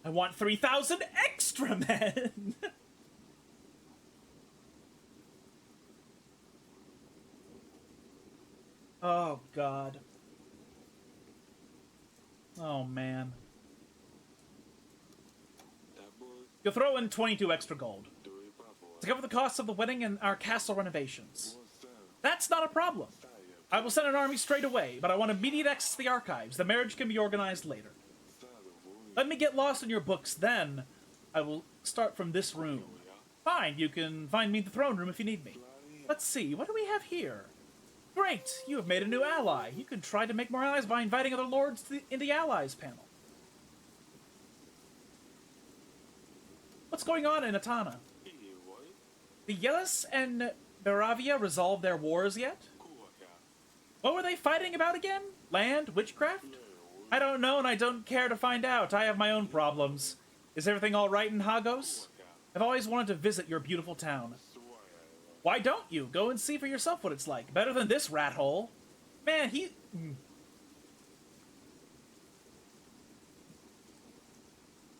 I want 3,000 extra men! Oh, God. Oh, man. You'll throw in 22 extra gold to cover the costs of the wedding and our castle renovations. That's not a problem. I will send an army straight away, but I want immediate access to the archives. The marriage can be organized later. Let me get lost in your books, then I will start from this room. Fine, you can find me in the throne room if you need me. Let's see, what do we have here? Great, you have made a new ally. You can try to make more allies by inviting other lords in the allies panel. What's going on in Atana? The Yelis and Baravia resolved their wars yet? What were they fighting about again? Land? Witchcraft? I don't know, and I don't care to find out. I have my own problems. Is everything all right in Hagos? I've always wanted to visit your beautiful town. Why don't you? Go and see for yourself what it's like. Better than this rat hole. Man, he's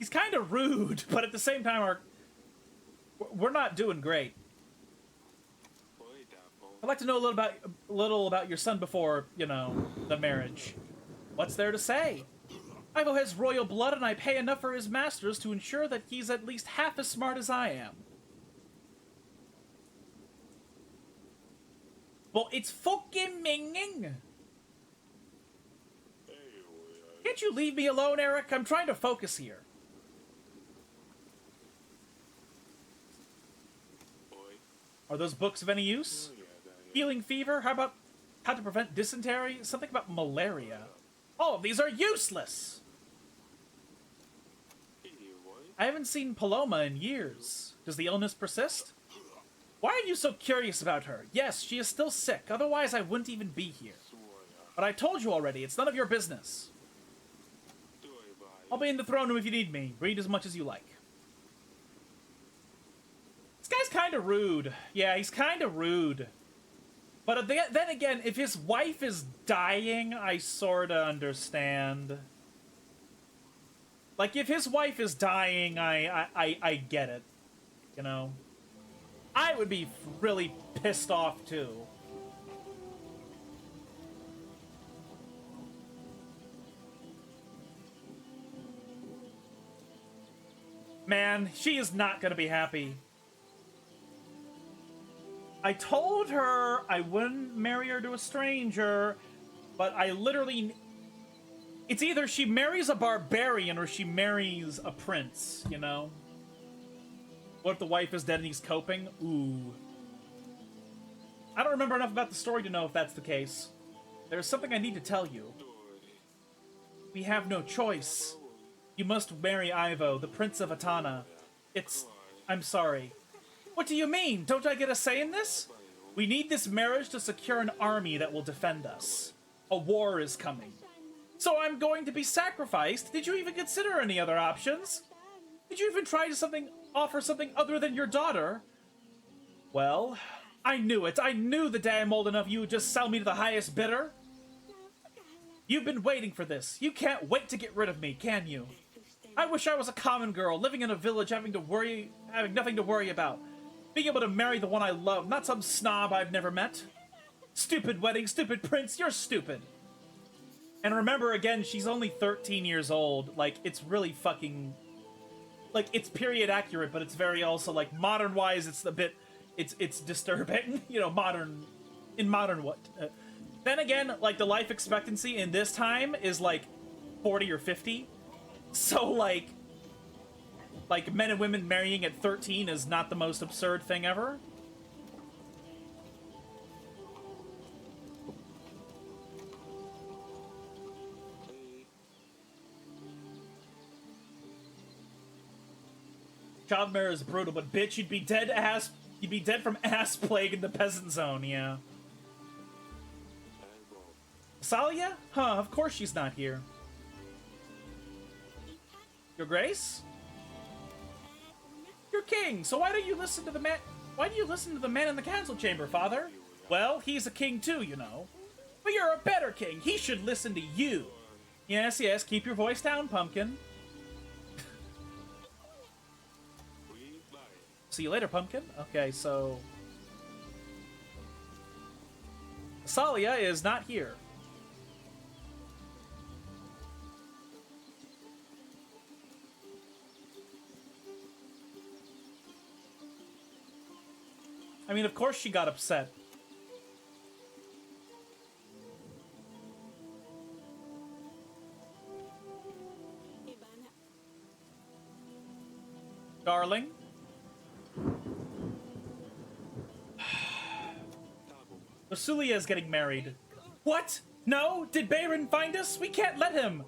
kind of rude, but at the same time, we're not doing great. I'd like to know a little about your son before, you know, the marriage. What's there to say? Ivo has royal blood, and I pay enough for his masters to ensure that he's at least half as smart as I am. Well, it's fucking minging. Can't you leave me alone, Eric? I'm trying to focus here. Are those books of any use? Healing fever? How about how to prevent dysentery? Something about malaria. All of these are useless! I haven't seen Paloma in years. Does the illness persist? Why are you so curious about her? Yes, she is still sick, otherwise I wouldn't even be here. But I told you already, it's none of your business. I'll be in the throne room if you need me. Read as much as you like. This guy's kind of rude. Yeah, he's kind of rude. But then again, if his wife is dying, I sorta understand. Like, if his wife is dying, I get it. You know? I would be really pissed off, too. Man, she is not gonna be happy. I told her I wouldn't marry her to a stranger, but I literally... It's either she marries a barbarian or she marries a prince, you know? What if the wife is dead and he's coping? Ooh. I don't remember enough about the story to know if that's the case. There's something I need to tell you. We have no choice. You must marry Ivo, the Prince of Atana. I'm sorry. What do you mean? Don't I get a say in this? We need this marriage to secure an army that will defend us. A war is coming. So I'm going to be sacrificed? Did you even consider any other options? Did you even try to offer something other than your daughter? Well, I knew it. I knew the day I'm old enough you would just sell me to the highest bidder. You've been waiting for this. You can't wait to get rid of me, can you? I wish I was a common girl, living in a village, having nothing to worry about. Being able to marry the one I love, not some snob I've never met. Stupid wedding, stupid prince, you're stupid. And remember, again, she's only 13 years old. Like, it's really fucking... Like, it's period accurate, but it's very also, like, modern-wise, it's a bit... It's disturbing. You know, modern... In modern what? Then again, like, the life expectancy in this time is, like, 40 or 50. So, like, men and women marrying at 13 is not the most absurd thing ever. Child marriage is brutal, but bitch, you'd be dead from ass plague in the peasant zone, yeah. Salia? Huh, of course she's not here. Your Grace? You're king, so why do you listen to the man in the council chamber, father? Well, he's a king too, you know. But you're a better king. He should listen to you. Yes, yes, keep your voice down, pumpkin. See you later, pumpkin. Okay, so... Salia is not here. I mean, of course she got upset. Darling? Lorsulia is getting married. What? No? Did Bayron find us? We can't let him!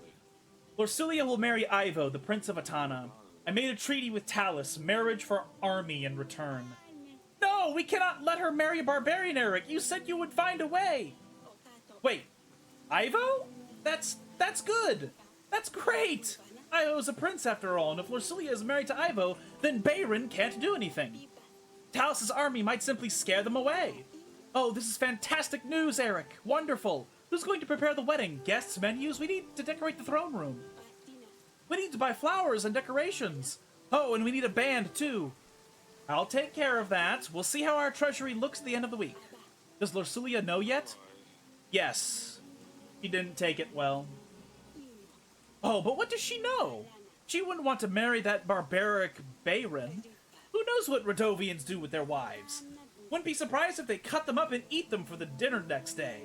Lorsulia will marry Ivo, the Prince of Atana. I made a treaty with Talus, marriage for army in return. No, we cannot let her marry a barbarian, Eric. You said you would find a way. Wait, Ivo? That's good. That's great. Ivo's a prince after all, and if Lorsulia is married to Ivo, then Bayron can't do anything. Talus's army might simply scare them away. Oh, this is fantastic news, Eric. Wonderful. Who's going to prepare the wedding? Guests, menus? We need to decorate the throne room. We need to buy flowers and decorations. Oh, and we need a band, too. I'll take care of that. We'll see how our treasury looks at the end of the week. Does Lorsulia know yet? Yes. She didn't take it well. Oh, but what does she know? She wouldn't want to marry that barbaric Bayron. Who knows what Radovians do with their wives? Wouldn't be surprised if they cut them up and eat them for the dinner next day.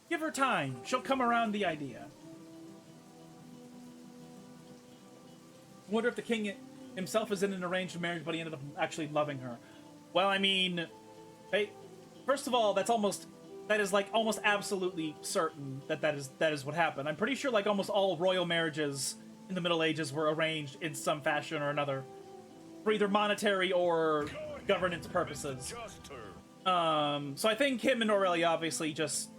Give her time. She'll come around the idea. I wonder if the king himself is in an arranged marriage, but he ended up actually loving her. Well, I mean, first of all, that is like almost absolutely certain that is what happened. I'm pretty sure like almost all royal marriages in the Middle Ages were arranged in some fashion or another for either monetary or governance purposes. So I think him and Aurelia obviously just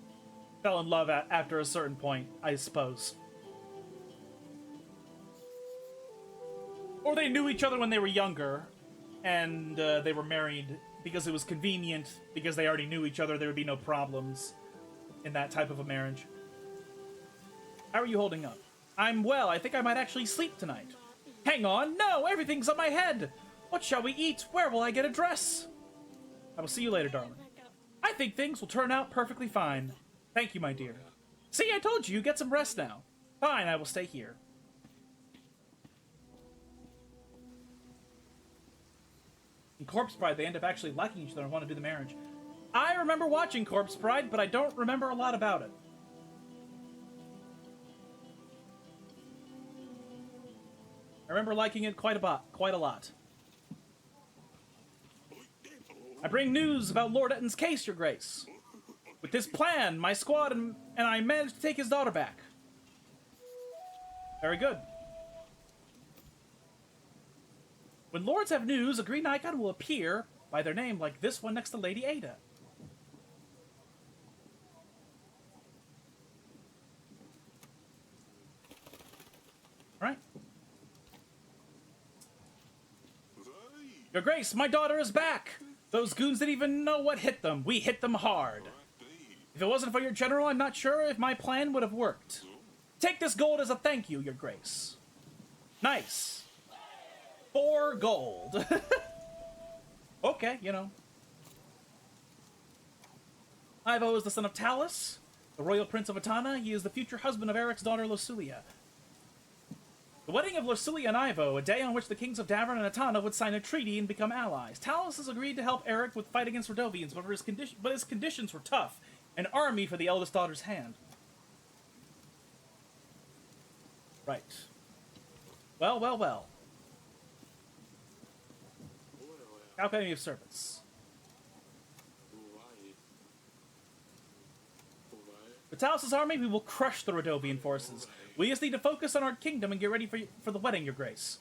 fell in love after a certain point, I suppose. Or they knew each other when they were younger, and they were married because it was convenient, because they already knew each other, there would be no problems in that type of a marriage. How are you holding up? I'm well. I think I might actually sleep tonight. Hang on. No, everything's on my head. What shall we eat? Where will I get a dress? I will see you later, darling. I think things will turn out perfectly fine. Thank you, my dear. See, I told you, get some rest now. Fine, I will stay here. In Corpse Bride, they end up actually liking each other and want to do the marriage. I remember watching Corpse Bride, but I don't remember a lot about it. I remember liking it quite a lot. I bring news about Lord Etton's case, Your Grace. With this plan, my squad and I managed to take his daughter back. Very good. When lords have news, a green icon will appear by their name, like this one next to Lady Ada. Alright. Your Grace, my daughter is back! Those goons didn't even know what hit them. We hit them hard. If it wasn't for your general, I'm not sure if my plan would have worked. Take this gold as a thank you, your grace. Nice. 4 gold. Okay, you know. Ivo is the son of Talus, the royal prince of Atana. He is the future husband of Eric's daughter, Lucilia. The wedding of Lucilia and Ivo, a day on which the kings of Davern and Atana would sign a treaty and become allies. Talus has agreed to help Eric with fight against Rodovians, but his conditions were tough. An army for the eldest daughter's hand. Right. Well, well, well. How can I be of service? With Talos' army, we will crush the Rodovian forces. We just need to focus on our kingdom and get ready for the wedding, your grace.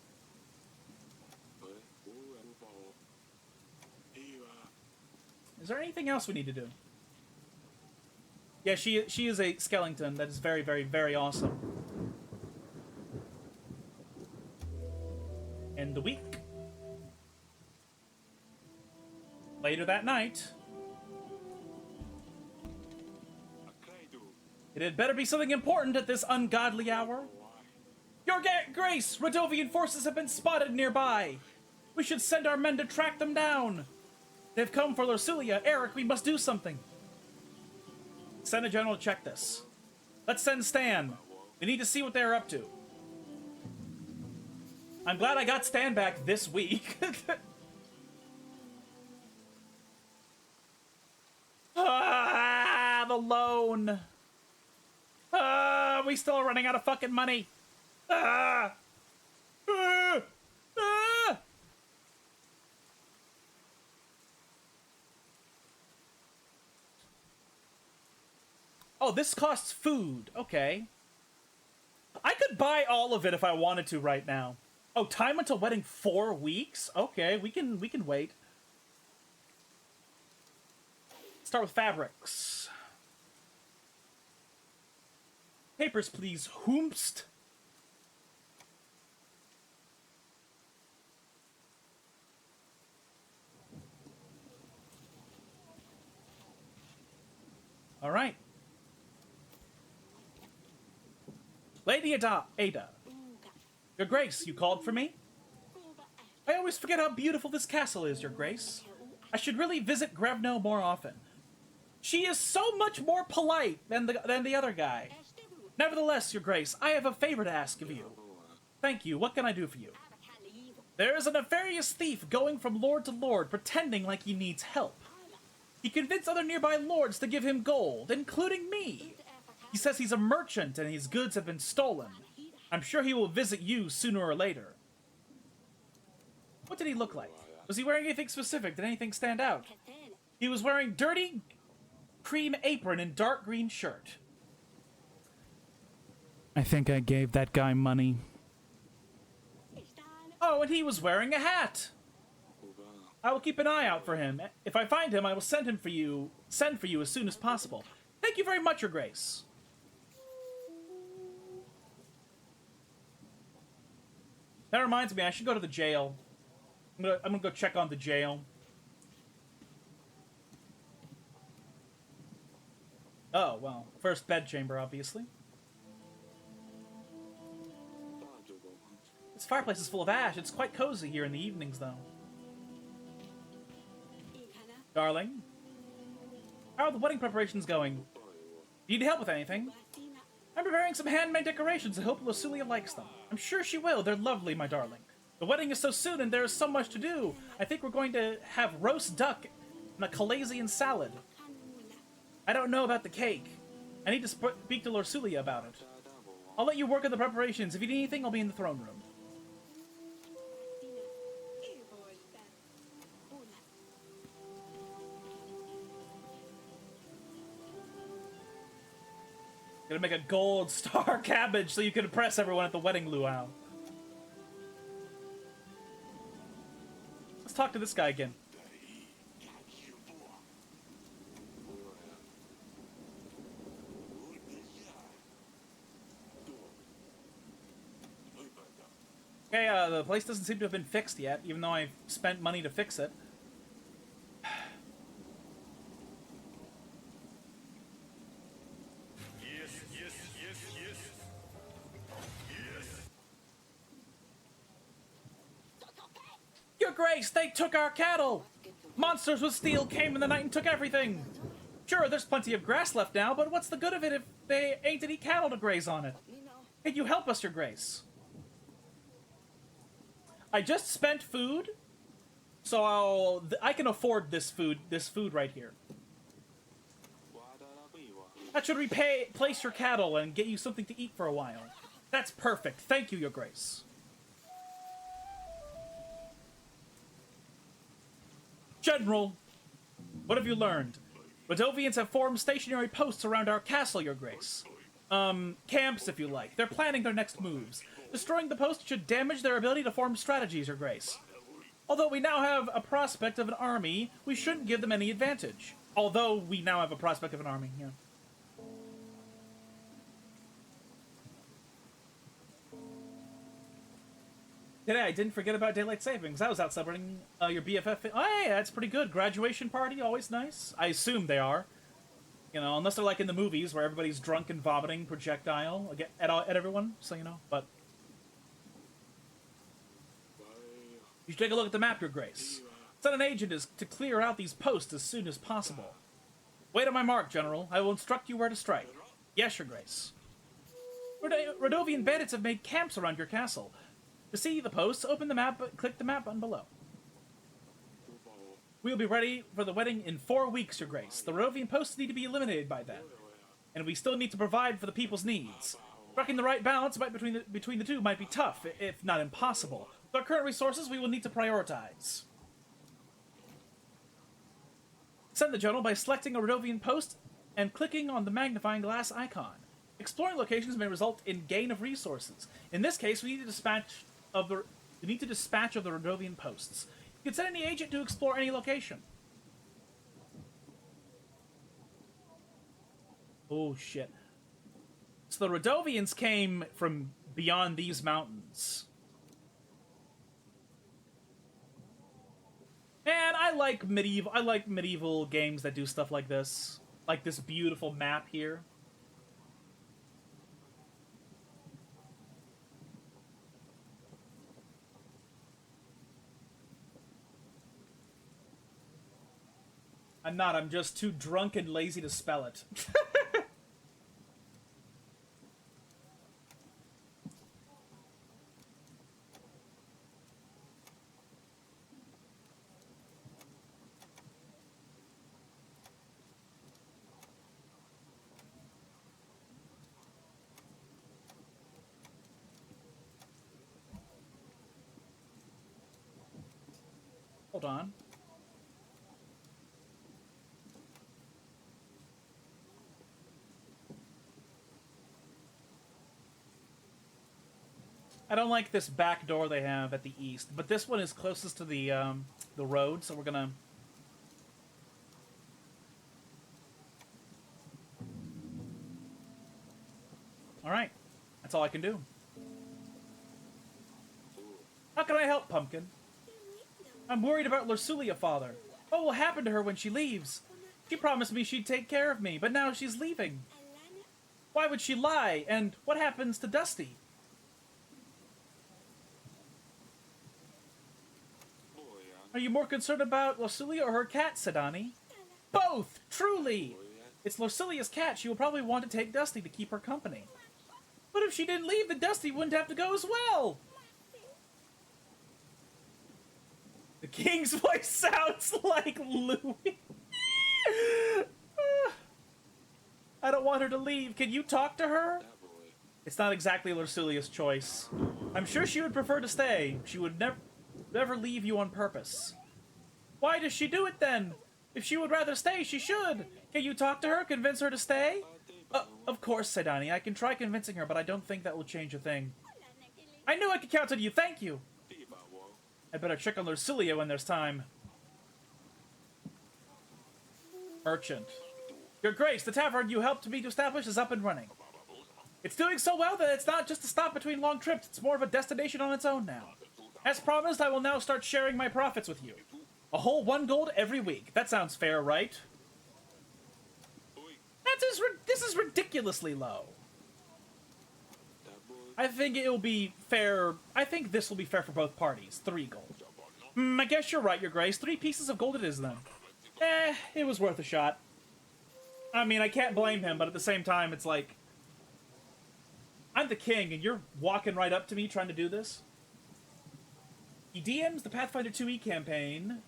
Is there anything else we need to do? Yeah, she is a skeleton. That is very, very, very awesome. End the week. Later that night. It had better be something important at this ungodly hour. Your Grace, Rodovian forces have been spotted nearby. We should send our men to track them down. They've come for Lucilia. Eric, we must do something. Send a general to check this. Let's send Stan. We need to see what they're up to. I'm glad I got Stan back this week. The loan. We still running out of fucking money. Oh, this costs food. Okay. I could buy all of it if I wanted to right now. Oh, time until wedding 4 weeks? Okay, we can wait. Start with fabrics. Papers, please. Whomst. All right. Lady Ada. Your Grace, you called for me? I always forget how beautiful this castle is, Your Grace. I should really visit Grevno more often. She is so much more polite than the other guy. Nevertheless, Your Grace, I have a favor to ask of you. Thank you. What can I do for you? There is a nefarious thief going from lord to lord, pretending like he needs help. He convinced other nearby lords to give him gold, including me. He says he's a merchant and his goods have been stolen. I'm sure he will visit you sooner or later. What did he look like? Was he wearing anything specific? Did anything stand out? He was wearing dirty cream apron and dark green shirt. I think I gave that guy money. Oh, and he was wearing a hat. I will keep an eye out for him. If I find him, I will send for you as soon as possible. Thank you very much, Your Grace. That reminds me, I should go to the jail. I'm gonna go check on the jail. Oh, well, first bedchamber, obviously. This fireplace is full of ash. It's quite cozy here in the evenings, though. Darling, how are the wedding preparations going? Need help with anything? I'm preparing some handmade decorations. I hope Lucilia likes them. I'm sure she will. They're lovely, my darling. The wedding is so soon and there is so much to do. I think we're going to have roast duck and a Calasian salad. I don't know about the cake. I need to speak to Lucilia about it. I'll let you work on the preparations. If you need anything, I'll be in the throne room. Gonna make a gold star cabbage so you can impress everyone at the wedding luau. Let's talk to this guy again. Okay, the place doesn't seem to have been fixed yet, even though I've spent money to fix it. Grace, they took our cattle! Monsters with steel came in the night and took everything! Sure, there's plenty of grass left now, but what's the good of it if they ain't any cattle to graze on it? Can you help us, Your Grace? I just spent food, so I can afford this food right here. That should replace your cattle and get you something to eat for a while. That's perfect. Thank you, Your Grace. General, what have you learned? Rodovians have formed stationary posts around our castle, Your Grace. Camps, if you like. They're planning their next moves. Destroying the post should damage their ability to form strategies, Your Grace. Although we now have a prospect of an army, we shouldn't give them any advantage. Although we now have a prospect of an army, yeah. Today, I didn't forget about daylight savings. I was out celebrating your BFF. Oh, hey, that's pretty good. Graduation party, always nice. I assume they are. You know, unless they're like in the movies where everybody's drunk and vomiting projectile at everyone, so you know. But you should take a look at the map, Your Grace. Send an agent to clear out these posts as soon as possible. Wait on my mark, General. I will instruct you where to strike. Yes, Your Grace. Rodovian bandits have made camps around your castle. To see the posts, open the map, click the map button below. We will be ready for the wedding in 4 weeks, Your Grace. The Rodovian posts need to be eliminated by then. And we still need to provide for the people's needs. Striking the right balance between the two might be tough, if not impossible. With our current resources, we will need to prioritize. Send the general by selecting a Rodovian post and clicking on the magnifying glass icon. Exploring locations may result in gain of resources. In this case, we need to dispatch of the Rodovian posts. You can send any agent to explore any location. Oh shit. So the Rodovians came from beyond these mountains. And I like medieval games that do stuff like this. Like this beautiful map here. I'm not, I'm just too drunk and lazy to spell it. Hold on. I don't like this back door they have at the east, but this one is closest to the road, so we're gonna... Alright. That's all I can do. How can I help, Pumpkin? I'm worried about Lursulia, Father. What will happen to her when she leaves? She promised me she'd take care of me, but now she's leaving. Why would she lie? And what happens to Dusty? Are you more concerned about Lursulia or her cat, Sedani? Both! Truly! It's Lursulia's cat. She will probably want to take Dusty to keep her company. But if she didn't leave, then Dusty wouldn't have to go as well! The king's voice sounds like Louis. I don't want her to leave. Can you talk to her? It's not exactly Lursulia's choice. I'm sure she would prefer to stay. She would never leave you on purpose. Why does she do it then? If she would rather stay, she should. Can you talk to her, convince her to stay? Of course, Sedani. I can try convincing her, but I don't think that will change a thing. I knew I could count on you. Thank you. I better check on Lursulia when there's time. Merchant. Your Grace, the tavern you helped me to establish is up and running. It's doing so well that it's not just a stop between long trips. It's more of a destination on its own now. As promised, I will now start sharing my profits with you. A whole 1 gold every week. That sounds fair, right? This is ridiculously low. I think it will be fair. I think this will be fair for both parties. 3 gold. I guess you're right, Your Grace. 3 pieces of gold it is then. It was worth a shot. I mean, I can't blame him, but at the same time, it's like, I'm the king, and you're walking right up to me trying to do this? He DMs the Pathfinder 2e campaign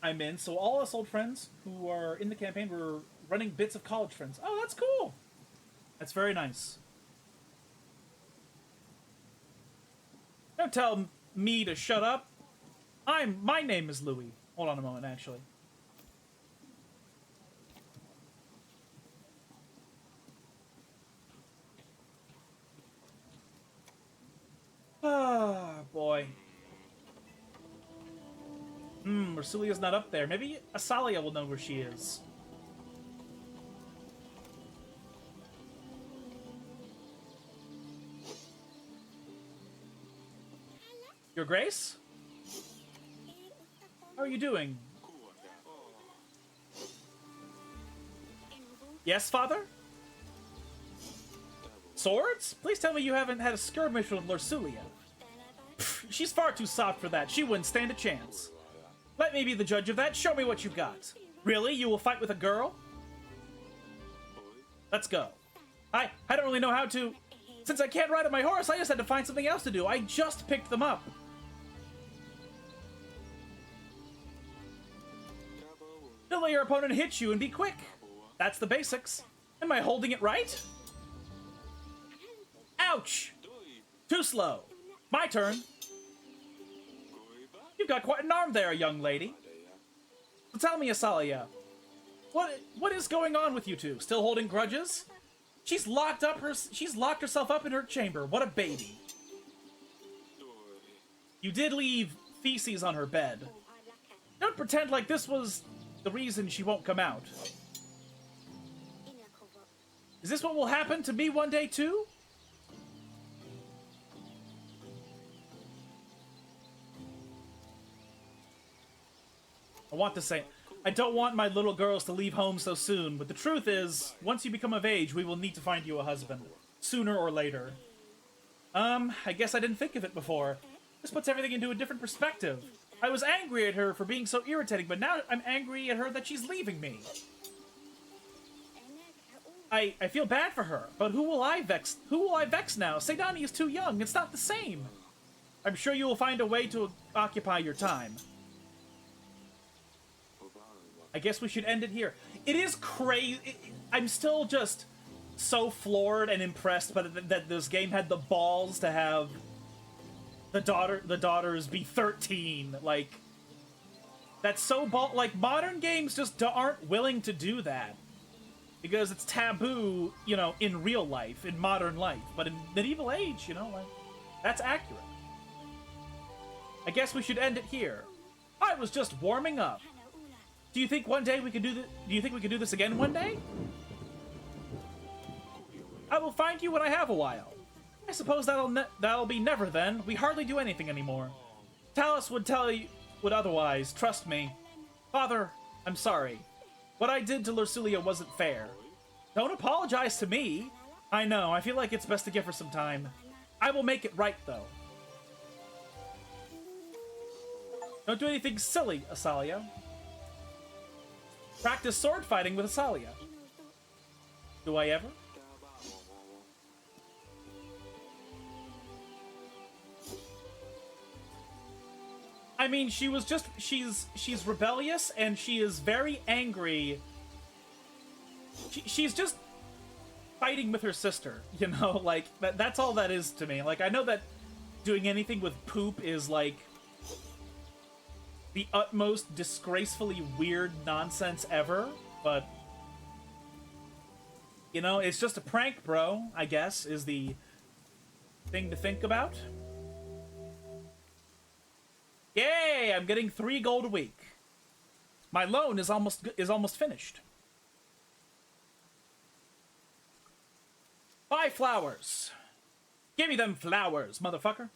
I'm in, so all us old friends who are in the campaign were running bits of college friends. Oh, that's cool. That's very nice. Don't tell me to shut up. My name is Louis. Hold on a moment, actually. Ah, boy. Ursulia's not up there. Maybe Asalia will know where she is. Your Grace? How are you doing? Yes, Father? Swords? Please tell me you haven't had a skirmish with Lursulia. She's far too soft for that. She wouldn't stand a chance. Let me be the judge of that. Show me what you've got. Really? You will fight with a girl? Let's go. I don't really know how to... Since I can't ride on my horse, I just had to find something else to do. I just picked them up. Don't let your opponent hit you and be quick. That's the basics. Am I holding it right? Ouch! Too slow. My turn. You've got quite an arm there, young lady. So tell me, Asalia, what is going on with you two? Still holding grudges? She's locked herself up in her chamber. What a baby. You did leave feces on her bed. Don't pretend like this was the reason she won't come out. Is this what will happen to me one day too? I want to say, I don't want my little girls to leave home so soon, but the truth is, once you become of age, we will need to find you a husband. Sooner or later. I guess I didn't think of it before. This puts everything into a different perspective. I was angry at her for being so irritating, but now I'm angry at her that she's leaving me. I feel bad for her, but who will I vex? Who will I vex now? Seidani is too young. It's not the same. I'm sure you will find a way to occupy your time. I guess we should end it here. It is crazy. I'm still just so floored and impressed by that this game had the balls to have the daughters be 13. Like, that's so like, modern games just aren't willing to do that because it's taboo, you know, in real life, in modern life. But in medieval age, you know, like, that's accurate. I guess we should end it here. I was just warming up. Do you think one day we could do this? Do you think we could do this again one day? I will find you when I have a while. I suppose that'll be never then. We hardly do anything anymore. Talus would otherwise. Trust me. Father, I'm sorry. What I did to Lursulia wasn't fair. Don't apologize to me. I know. I feel like it's best to give her some time. I will make it right, though. Don't do anything silly, Asalia. Practice sword fighting with Asalia. Do I ever? I mean, she's rebellious and she is very angry. She's just fighting with her sister, you know? Like, that's all that is to me. Like, I know that doing anything with poop is, like, the utmost disgracefully weird nonsense ever, but, you know, it's just a prank, bro, I guess, is the thing to think about. Yay! I'm getting 3 gold a week. My loan is almost finished. Buy flowers. Give me them flowers, motherfucker.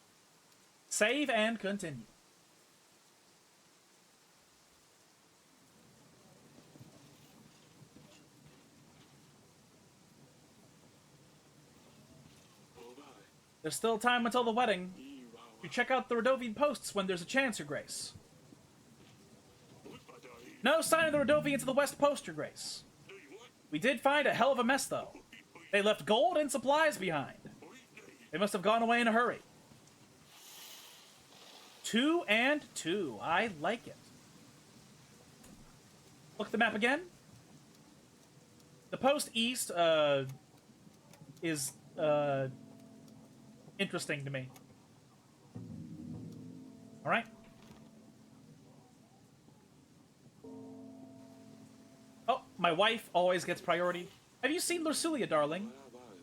Save and continue. There's still time until the wedding. You check out the Rodovian posts when there's a chance, Your Grace. No sign of the Rodovians at the West Post, Your Grace. We did find a hell of a mess, though. They left gold and supplies behind. They must have gone away in a hurry. 2 and 2. I like it. Look at the map again. The Post East is interesting to me. All right. Oh, my wife always gets priority. Have you seen Lucilia, darling?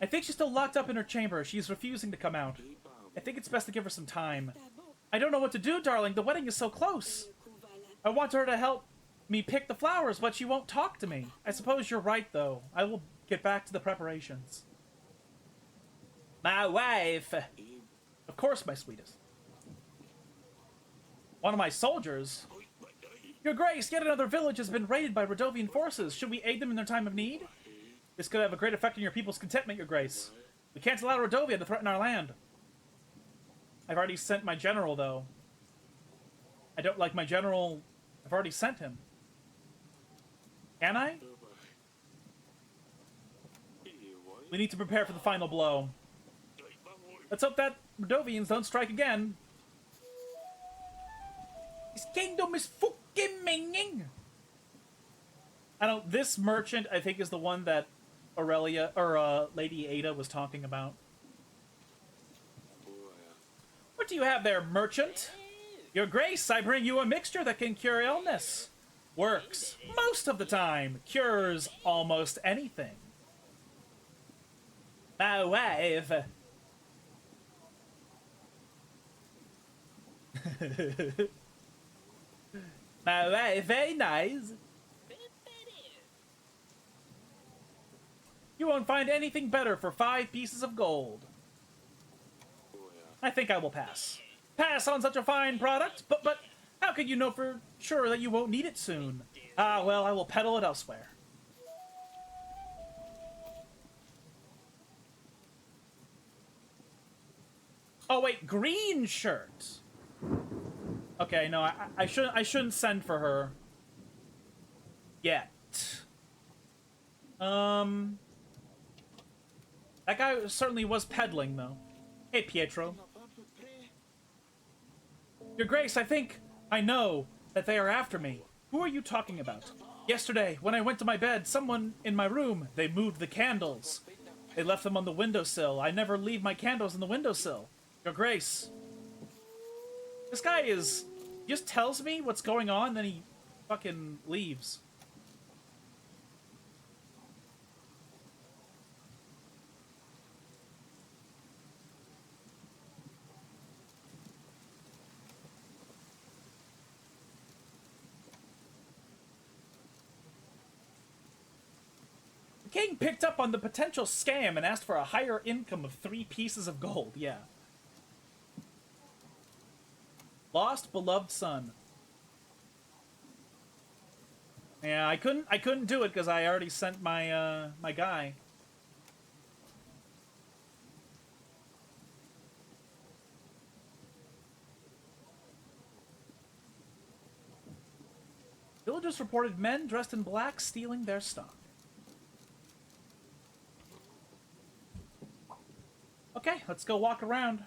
I think she's still locked up in her chamber. She's refusing to come out. I think it's best to give her some time. I don't know what to do, darling. The wedding is so close. I want her to help me pick the flowers, but she won't talk to me. I suppose you're right, though. I will get back to the preparations. My wife. Of course, my sweetest. One of my soldiers. Your Grace, yet another village has been raided by Rodovian forces. Should we aid them in their time of need? This could have a great effect on your people's contentment, Your Grace. We can't allow Rodovia to threaten our land. I've already sent my general, though. I don't like my general. I've already sent him. Can I? We need to prepare for the final blow. Let's hope that Rodovians don't strike again. This kingdom is fucking minging. I don't. This merchant, I think, is the one that Aurelia or Lady Ada was talking about. What do you have there, merchant? Your Grace, I bring you a mixture that can cure illness. Works most of the time. Cures almost anything. My wife. My wife, very nice. You won't find anything better for 5 pieces of gold. I think I will pass. Pass on such a fine product, but how can you know for sure that you won't need it soon? Ah, well, I will peddle it elsewhere. Oh wait, green shirt. Okay, no, I shouldn't send for her yet. That guy certainly was peddling, though. Hey, Pietro. Your Grace, I think I know that they are after me. Who are you talking about? Yesterday, when I went to my bed, someone in my room, they moved the candles. They left them on the windowsill. I never leave my candles on the windowsill. Your Grace. This guy just tells me what's going on, then he fucking leaves. King picked up on the potential scam and asked for a higher income of 3 pieces of gold. Yeah. Lost beloved son. Yeah, I couldn't do it because I already sent my my guy. Villagers reported men dressed in black stealing their stock. Okay, let's go walk around.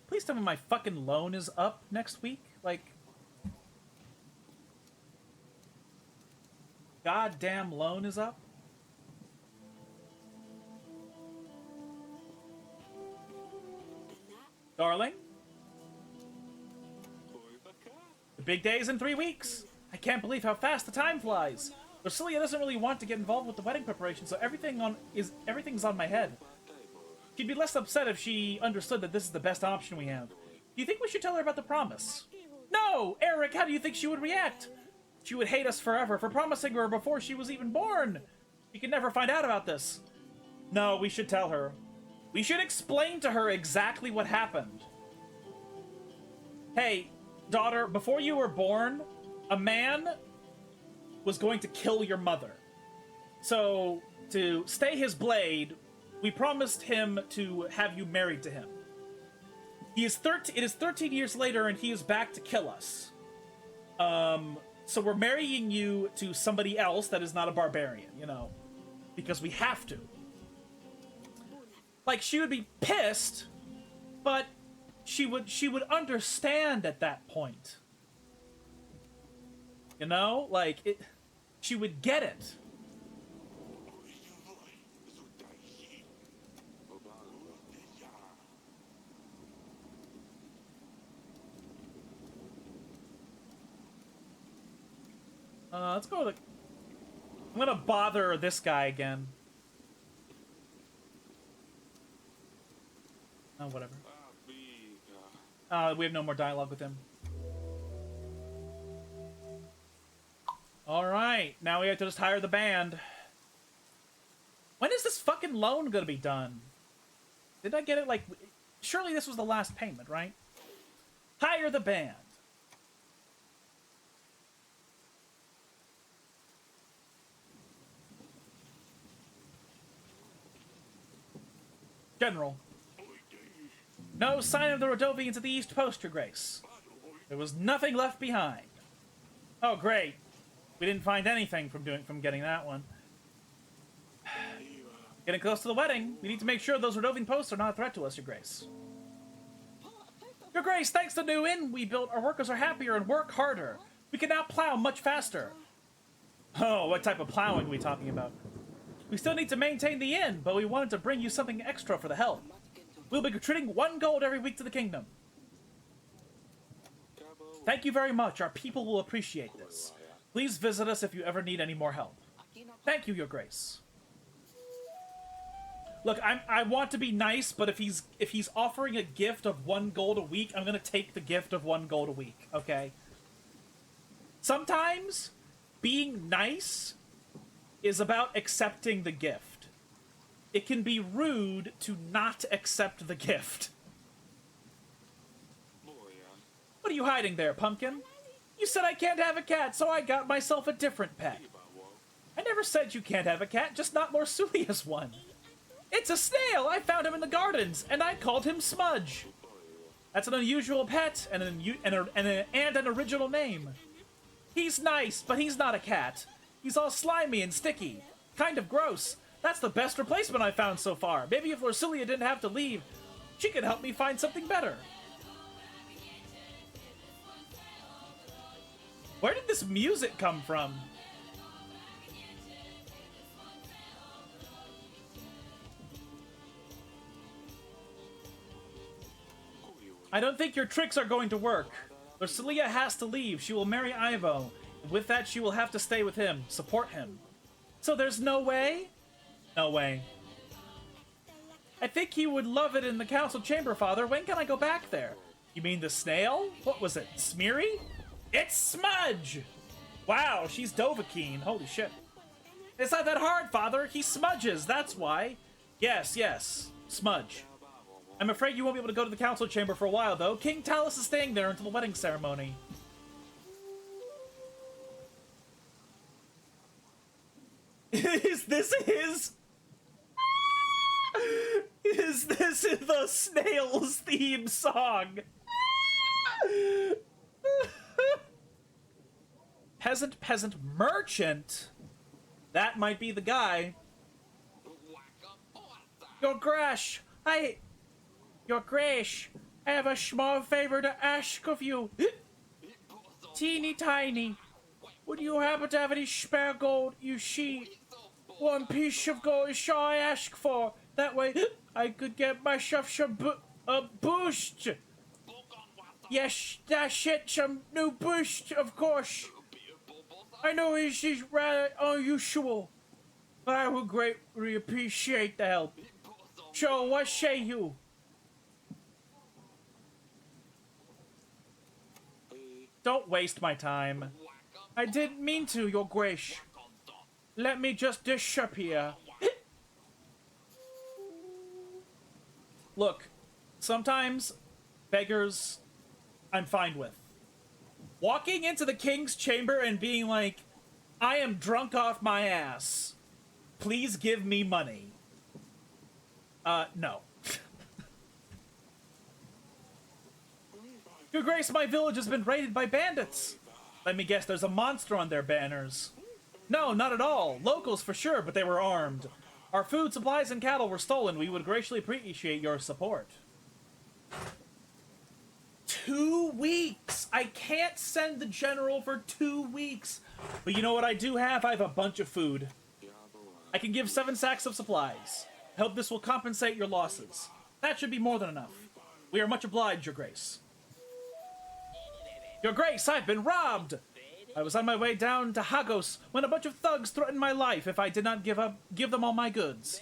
Please tell me my fucking loan is up next week. Like, goddamn loan is up. Darling? The big day is in 3 weeks. I can't believe how fast the time flies. Lucilia doesn't really want to get involved with the wedding preparation, so everything's on my head. She'd be less upset if she understood that this is the best option we have. Do you think we should tell her about the promise? No! Eric, how do you think she would react? She would hate us forever for promising her before she was even born. She could never find out about this. No, we should tell her. We should explain to her exactly what happened. Hey, daughter, before you were born, a man was going to kill your mother. So, to stay his blade, we promised him to have you married to him. It is 13 years later, and he is back to kill us. So we're marrying you to somebody else that is not a barbarian, you know, because we have to. Like, she would be pissed, but she would understand at that point. You know, like she would get it. Let's go to the... I'm gonna bother this guy again. Oh, whatever. We have no more dialogue with him. Alright, now we have to just hire the band. When is this fucking loan gonna be done? Did I get it, like... Surely this was the last payment, right? Hire the band. General. No sign of the Rodovians at the East Post, Your Grace. There was nothing left behind. Oh, great. We didn't find anything from getting that one. Getting close to the wedding. We need to make sure those Rodovian posts are not a threat to us, Your Grace. Your Grace, thanks to the new inn we built, our workers are happier and work harder. We can now plow much faster. Oh, what type of plowing are we talking about? We still need to maintain the inn, but we wanted to bring you something extra for the help. We'll be contributing 1 gold every week to the kingdom. Thank you very much. Our people will appreciate this. Please visit us if you ever need any more help. Thank you, Your Grace. Look, I want to be nice, but if he's offering a gift of 1 gold a week, I'm gonna take the gift of 1 gold a week, okay? Sometimes being nice is about accepting the gift. It can be rude to not accept the gift. What are you hiding there, pumpkin? You said I can't have a cat, so I got myself a different pet. I never said you can't have a cat, just not Lorsulia's one. It's a snail! I found him in the gardens, and I called him Smudge. That's an unusual pet, and an original name. He's nice, but he's not a cat. He's all slimy and sticky. Kind of gross. That's the best replacement I've found so far. Maybe if Lorsulia didn't have to leave, she could help me find something better. Where did this music come from? I don't think your tricks are going to work. Lorsulia has to leave. She will marry Ivo. And with that, she will have to stay with him, support him. So there's no way? No way. I think he would love it in the council chamber, Father. When can I go back there? You mean the snail? What was it, Smeary? It's Smudge! Wow, she's Dovahkiin. Holy shit. It's not that hard, Father. He smudges, that's why. Yes, yes. Smudge. I'm afraid you won't be able to go to the council chamber for a while, though. King Talus is staying there until the wedding ceremony. Is this his... Is this the snail's theme song? Peasant merchant? That might be the guy. Your Grace, Your Grace, I have a small favor to ask of you. Teeny tiny. Would you happen to have any spare gold, you see? 1 piece of gold is all I ask for. That way, I could get myself some boost. Yes, that's it, some new boost, of course. I know this is rather unusual, but I would greatly appreciate the help. So, what say you? Don't waste my time. I didn't mean to, Your Grace. Let me just disappear. Look, sometimes beggars I'm fine with. Walking into the king's chamber and being like, I am drunk off my ass. Please give me money. No. Your Grace, my village has been raided by bandits. Let me guess, there's a monster on their banners. No, not at all. Locals for sure, but they were armed. Our food, supplies, and cattle were stolen. We would graciously appreciate your support. 2 weeks! I can't send the general for 2 weeks. But you know what I do have? I have a bunch of food. I can give 7 sacks of supplies. I hope this will compensate your losses. That should be more than enough. We are much obliged, Your Grace. Your Grace, I've been robbed! I was on my way down to Hagos when a bunch of thugs threatened my life if I did not give them all my goods.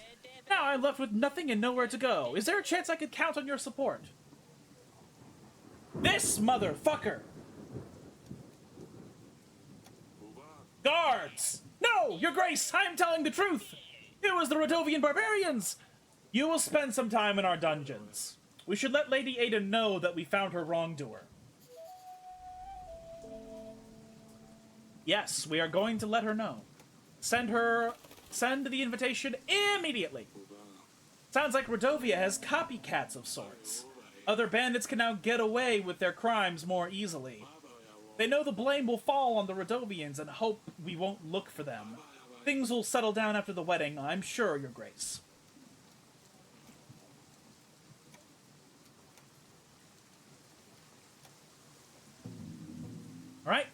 Now I'm left with nothing and nowhere to go. Is there a chance I could count on your support? This motherfucker! Guards! No, Your Grace, I am telling the truth! It was the Rodovian barbarians! You will spend some time in our dungeons. We should let Lady Ada know that we found her wrongdoer. Yes, we are going to let her know. Send the invitation immediately. Sounds like Rodovia has copycats of sorts. Other bandits can now get away with their crimes more easily. They know the blame will fall on the Rodovians and hope we won't look for them. Things will settle down after the wedding, I'm sure, Your Grace. All right.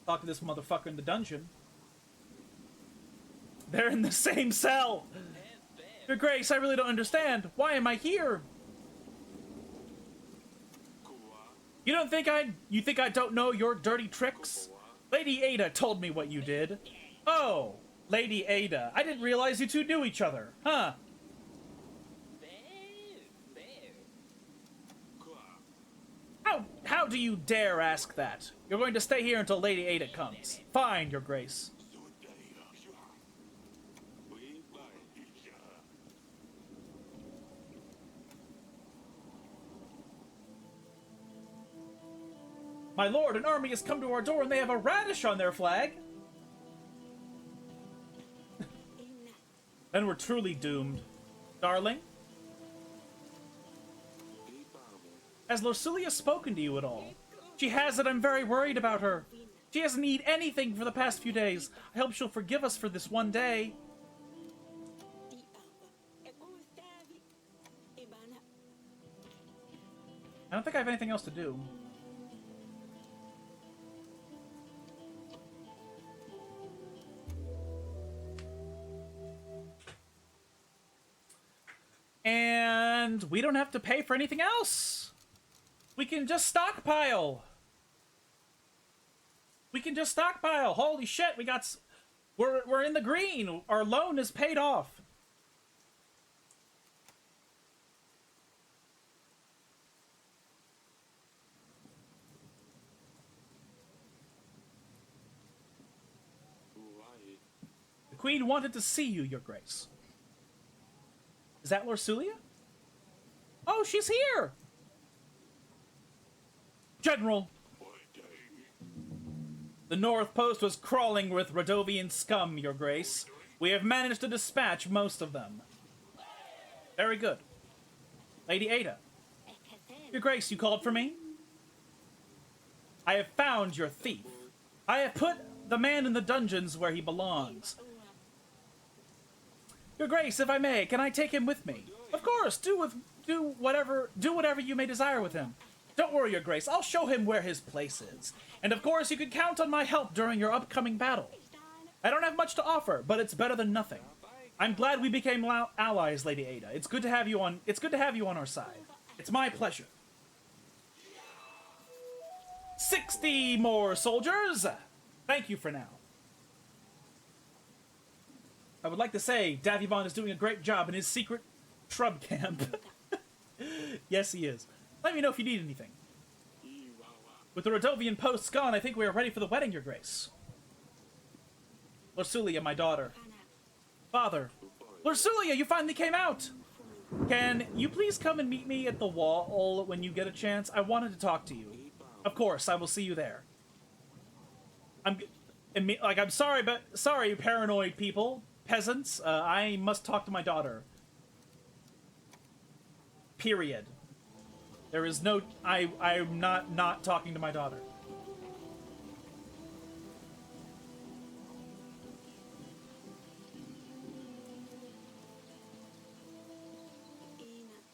Talk to this motherfucker in the dungeon. They're in the same cell! Your Grace, I really don't understand. Why am I here? You think I don't know your dirty tricks? Lady Ada told me what you did. Oh, Lady Ada. I didn't realize you two knew each other. Huh. How do you dare ask that? You're going to stay here until Lady Ada comes. Fine, Your Grace. My lord, an army has come to our door and they have a radish on their flag. Then we're truly doomed. Darling? Has Lorsulia spoken to you at all? She has, and I'm very worried about her. She hasn't eaten anything for the past few days. I hope she'll forgive us for this one day. I don't think I have anything else to do. And we don't have to pay for anything else. We can just stockpile. We can just stockpile. Holy shit, we're in the green. Our loan is paid off. The Queen wanted to see you, Your Grace. Is that Lorsulia? Oh, she's here! General! The North Post was crawling with Rodovian scum, Your Grace. We have managed to dispatch most of them. Very good. Lady Ada. Your Grace, you called for me? I have found your thief. I have put the man in the dungeons where he belongs. Your Grace, if I may, can I take him with me? Of course, do whatever you may desire with him. Don't worry, Your Grace, I'll show him where his place is. And of course, you can count on my help during your upcoming battle. I don't have much to offer, but it's better than nothing. I'm glad we became allies, Lady Ada. It's good to have you on our side. It's my pleasure. 60 more soldiers! Thank you for now. I would like to say Davivon is doing a great job in his secret shrub camp. Yes, he is. Let me know if you need anything. With the Rodovian posts gone, I think we are ready for the wedding, Your Grace. Lorsulia, my daughter. Father. Lorsulia, you finally came out! Can you please come and meet me at the wall when you get a chance? I wanted to talk to you. Of course, I will see you there. like, I'm sorry, but sorry, paranoid people, peasants. I must talk to my daughter. Period. There is no. I'm not talking to my daughter.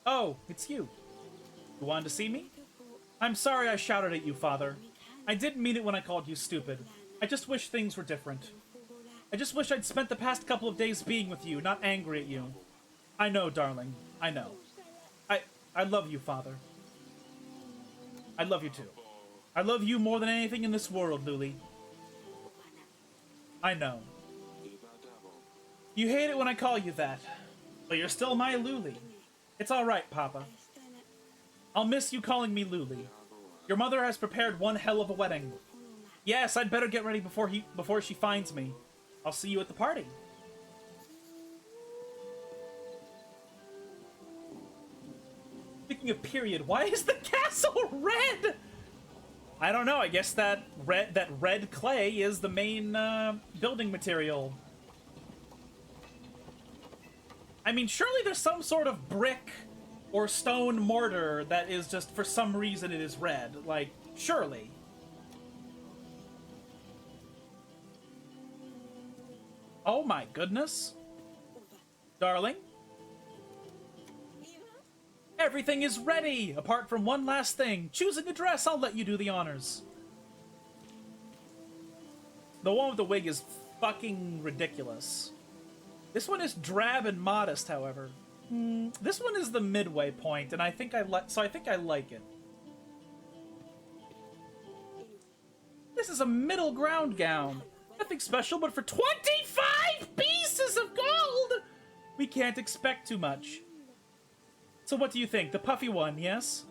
Oh, it's you. You wanted to see me? I'm sorry I shouted at you, Father. I didn't mean it when I called you stupid. I just wish things were different. I just wish I'd spent the past couple of days being with you, not angry at you. I know, darling. I know. I love you, Father. I love you too. I love you more than anything in this world, Luli. I know. You hate it when I call you that, but you're still my Luli. It's alright, Papa. I'll miss you calling me Luli. Your mother has prepared one hell of a wedding. Yes, I'd better get ready before she finds me. I'll see you at the party. Speaking of period, why is the castle red? I don't know. I guess that red clay is the main building material. I mean, surely there's some sort of brick or stone mortar that is just, for some reason, it is red. Like, surely. Oh my goodness. Darling? Everything is ready, apart from one last thing. Choosing a dress, I'll let you do the honors. The one with the wig is fucking ridiculous. This one is drab and modest, however. This one is the midway point, and I think I like it. This is a middle ground gown. Nothing special, but for 25 pieces of gold! We can't expect too much. So what do you think? The puffy one, yes?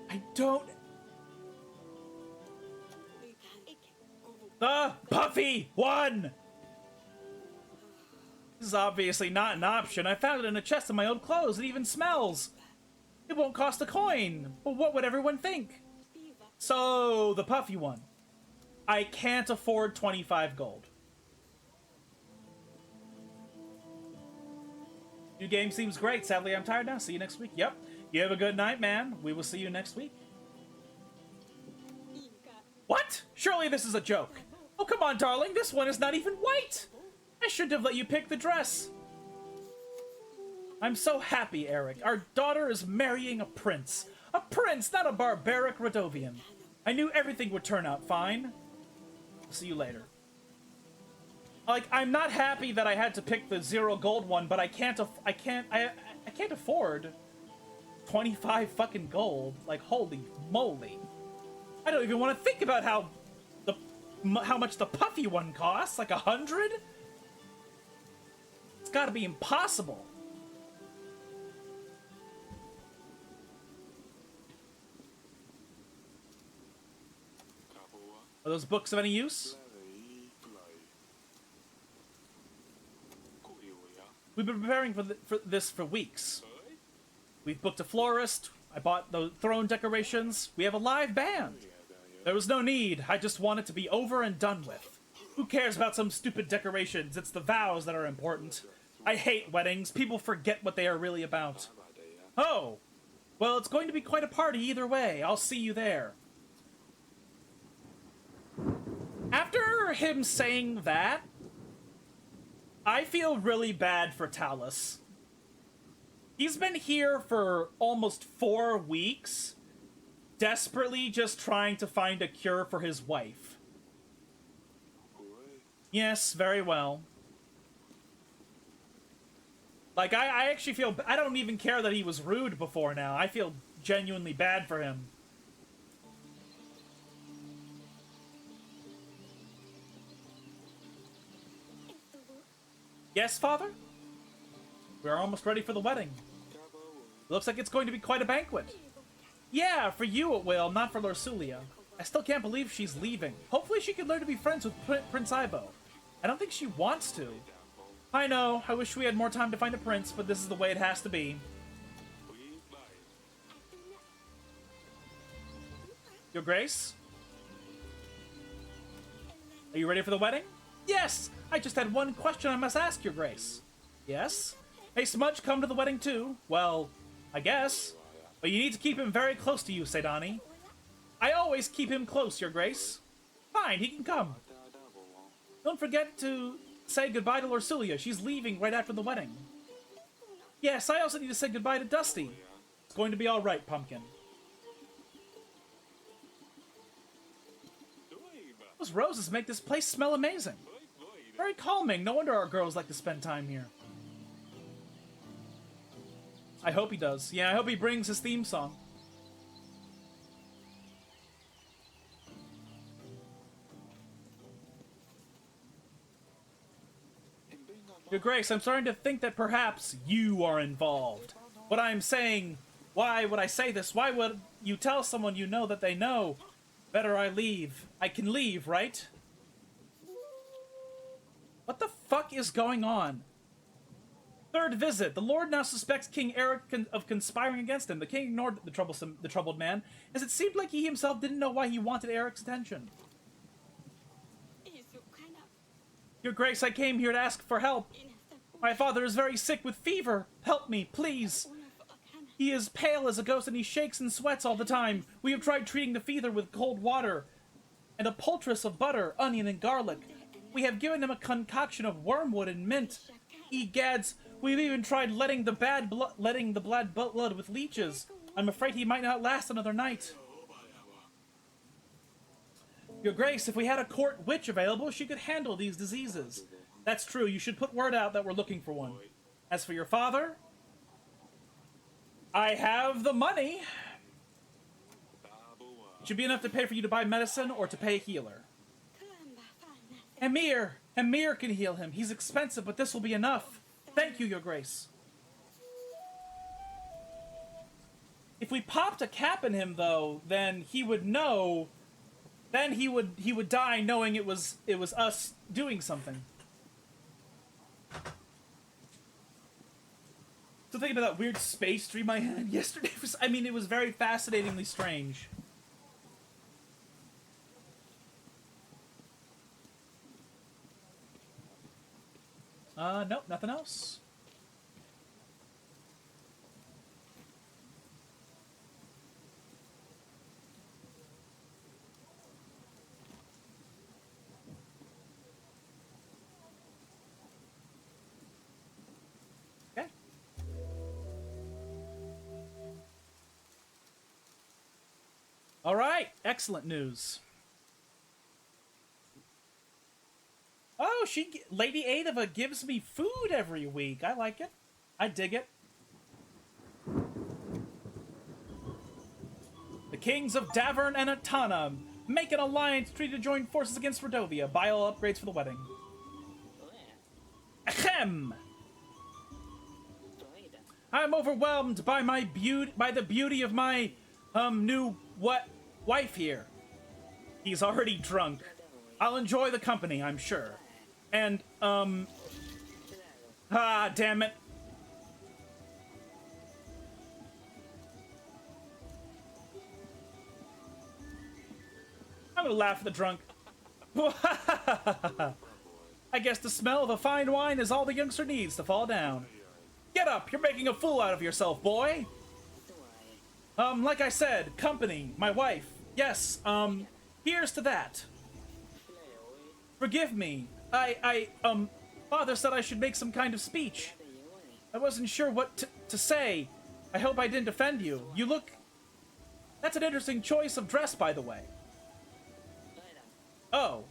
I don't... The puffy one! This is obviously not an option. I found it in a chest of my old clothes. It even smells. It won't cost a coin. But what would everyone think? So, the puffy one. I can't afford 25 gold. New game seems great. Sadly, I'm tired now. See you next week. Yep. You have a good night, man. We will see you next week. What? Surely this is a joke. Oh, come on, darling. This one is not even white. I shouldn't have let you pick the dress. I'm so happy, Eric. Our daughter is marrying a prince. A prince, not a barbaric Radovian. I knew everything would turn out fine. See you later. Like, I'm not happy that I had to pick the 0 gold one, but I can't afford 25 fucking gold. Like, holy moly. I don't even want to think about how much the puffy one costs. Like 100? It's gotta be impossible. Are those books of any use? We've been preparing for this for weeks. We've booked a florist. I bought the throne decorations. We have a live band. There was no need. I just want it to be over and done with. Who cares about some stupid decorations? It's the vows that are important. I hate weddings. People forget what they are really about. Oh. Well, it's going to be quite a party either way. I'll see you there. After him saying that, I feel really bad for Talus. He's been here for almost 4 weeks, desperately just trying to find a cure for his wife. Yes, very well. Like, I actually feel... I don't even care that he was rude before now. I feel genuinely bad for him. Yes, Father? We're almost ready for the wedding. Looks like it's going to be quite a banquet. Yeah, for you it will, not for Lorsulia. I still can't believe she's leaving. Hopefully she can learn to be friends with Prince Ivo. I don't think she wants to. I know, I wish we had more time to find a prince, but this is the way it has to be. Your Grace? Are you ready for the wedding? Yes! I just had one question I must ask, Your Grace. Yes? May Smudge come to the wedding too? Well, I guess. But you need to keep him very close to you, Sedani. I always keep him close, Your Grace. Fine, he can come. Don't forget to say goodbye to Lorsulia. She's leaving right after the wedding. Yes, I also need to say goodbye to Dusty. It's going to be all right, Pumpkin. Those roses make this place smell amazing. Very calming. No wonder our girls like to spend time here. I hope he does. Yeah, I hope he brings his theme song. Your Grace, I'm starting to think that perhaps you are involved. What I'm saying, why would I say this? Why would you tell someone you know that they know? Better I leave. I can leave, right? What the fuck is going on? Third visit. The Lord now suspects King Eric of conspiring against him. The king ignored the troubled man, as it seemed like he himself didn't know why he wanted Eric's attention. Your Grace, I came here to ask for help. My father is very sick with fever. Help me, please. He is pale as a ghost and he shakes and sweats all the time. We have tried treating the fever with cold water and a poultice of butter, onion, and garlic. We have given him a concoction of wormwood and mint. Egads, we've even tried letting the blood with leeches. I'm afraid he might not last another night. Your Grace, if we had a court witch available, she could handle these diseases. That's true. You should put word out that we're looking for one. As for your father, I have the money. It should be enough to pay for you to buy medicine or to pay a healer. Emir can heal him. He's expensive, but this will be enough. Thank you, Your Grace. If we popped a cap in him, though, then he would know. Then he would die knowing it was us doing something. So thinking about that weird space dream I had yesterday. It was very fascinatingly strange. Nope, nothing else. Okay. All right, excellent news. Oh, Lady Adava gives me food every week. I like it. I dig it. The kings of Davern and Atana make an alliance treaty to join forces against Redovia. Buy all upgrades for the wedding. Ahem! I'm overwhelmed by the beauty of my new wife here. He's already drunk. I'll enjoy the company, I'm sure. And, damn it. I'm gonna laugh at the drunk. I guess the smell of a fine wine is all the youngster needs to fall down. Get up, you're making a fool out of yourself, boy. Like I said, company, my wife. Yes, here's to that. Forgive me. Father said I should make some kind of speech. I wasn't sure what to say. I hope I didn't offend you. You look... That's an interesting choice of dress, by the way. Oh.